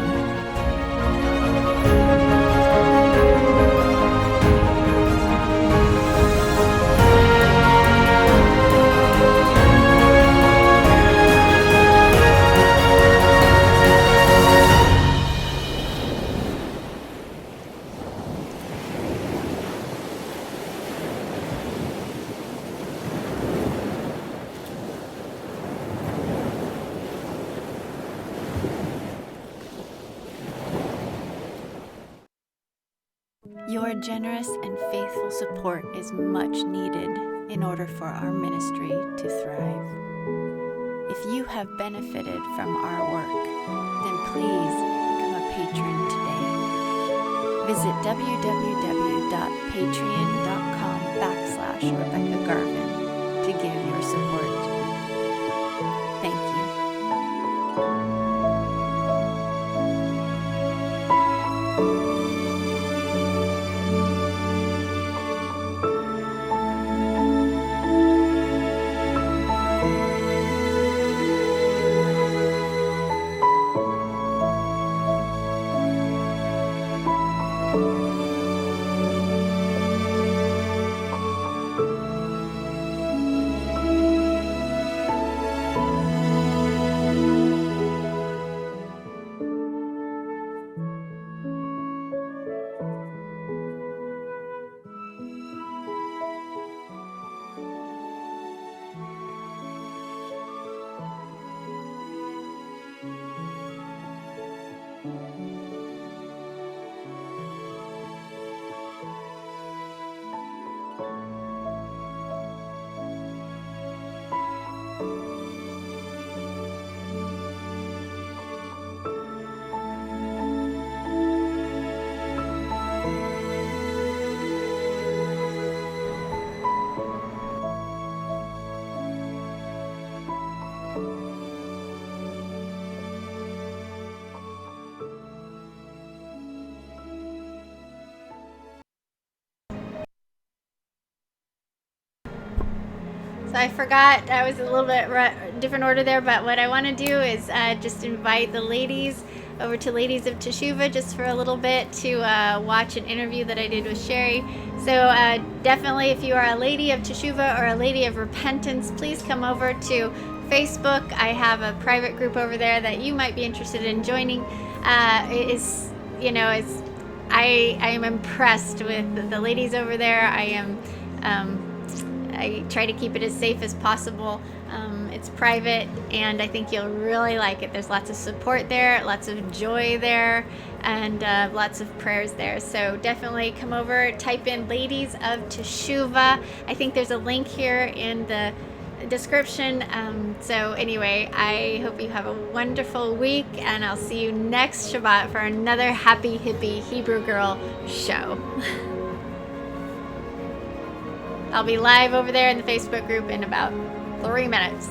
Your generous and faithful support is much needed in order for our ministry to thrive. If you have benefited from our work, then please become a patron today. Visit www.patreon.com/Rebekah Garvin to give your support. Thank you. So I forgot, I was a little bit different order there, but what I want to do is just invite the ladies over to Ladies of Teshuvah just for a little bit to watch an interview that I did with Sherry. So definitely, if you are a Lady of Teshuvah or a Lady of Repentance, please come over to Facebook. I have a private group over there that you might be interested in joining. I am impressed with the ladies over there. I try to keep it as safe as possible. It's private, and I think you'll really like it. There's lots of support there, lots of joy there, and lots of prayers there. So definitely come over, type in Ladies of Teshuvah. I think there's a link here in the description. So anyway, I hope you have a wonderful week, and I'll see you next Shabbat for another Happy Hippie Hebrew Girl show. I'll be live over there in the Facebook group in about 3 minutes.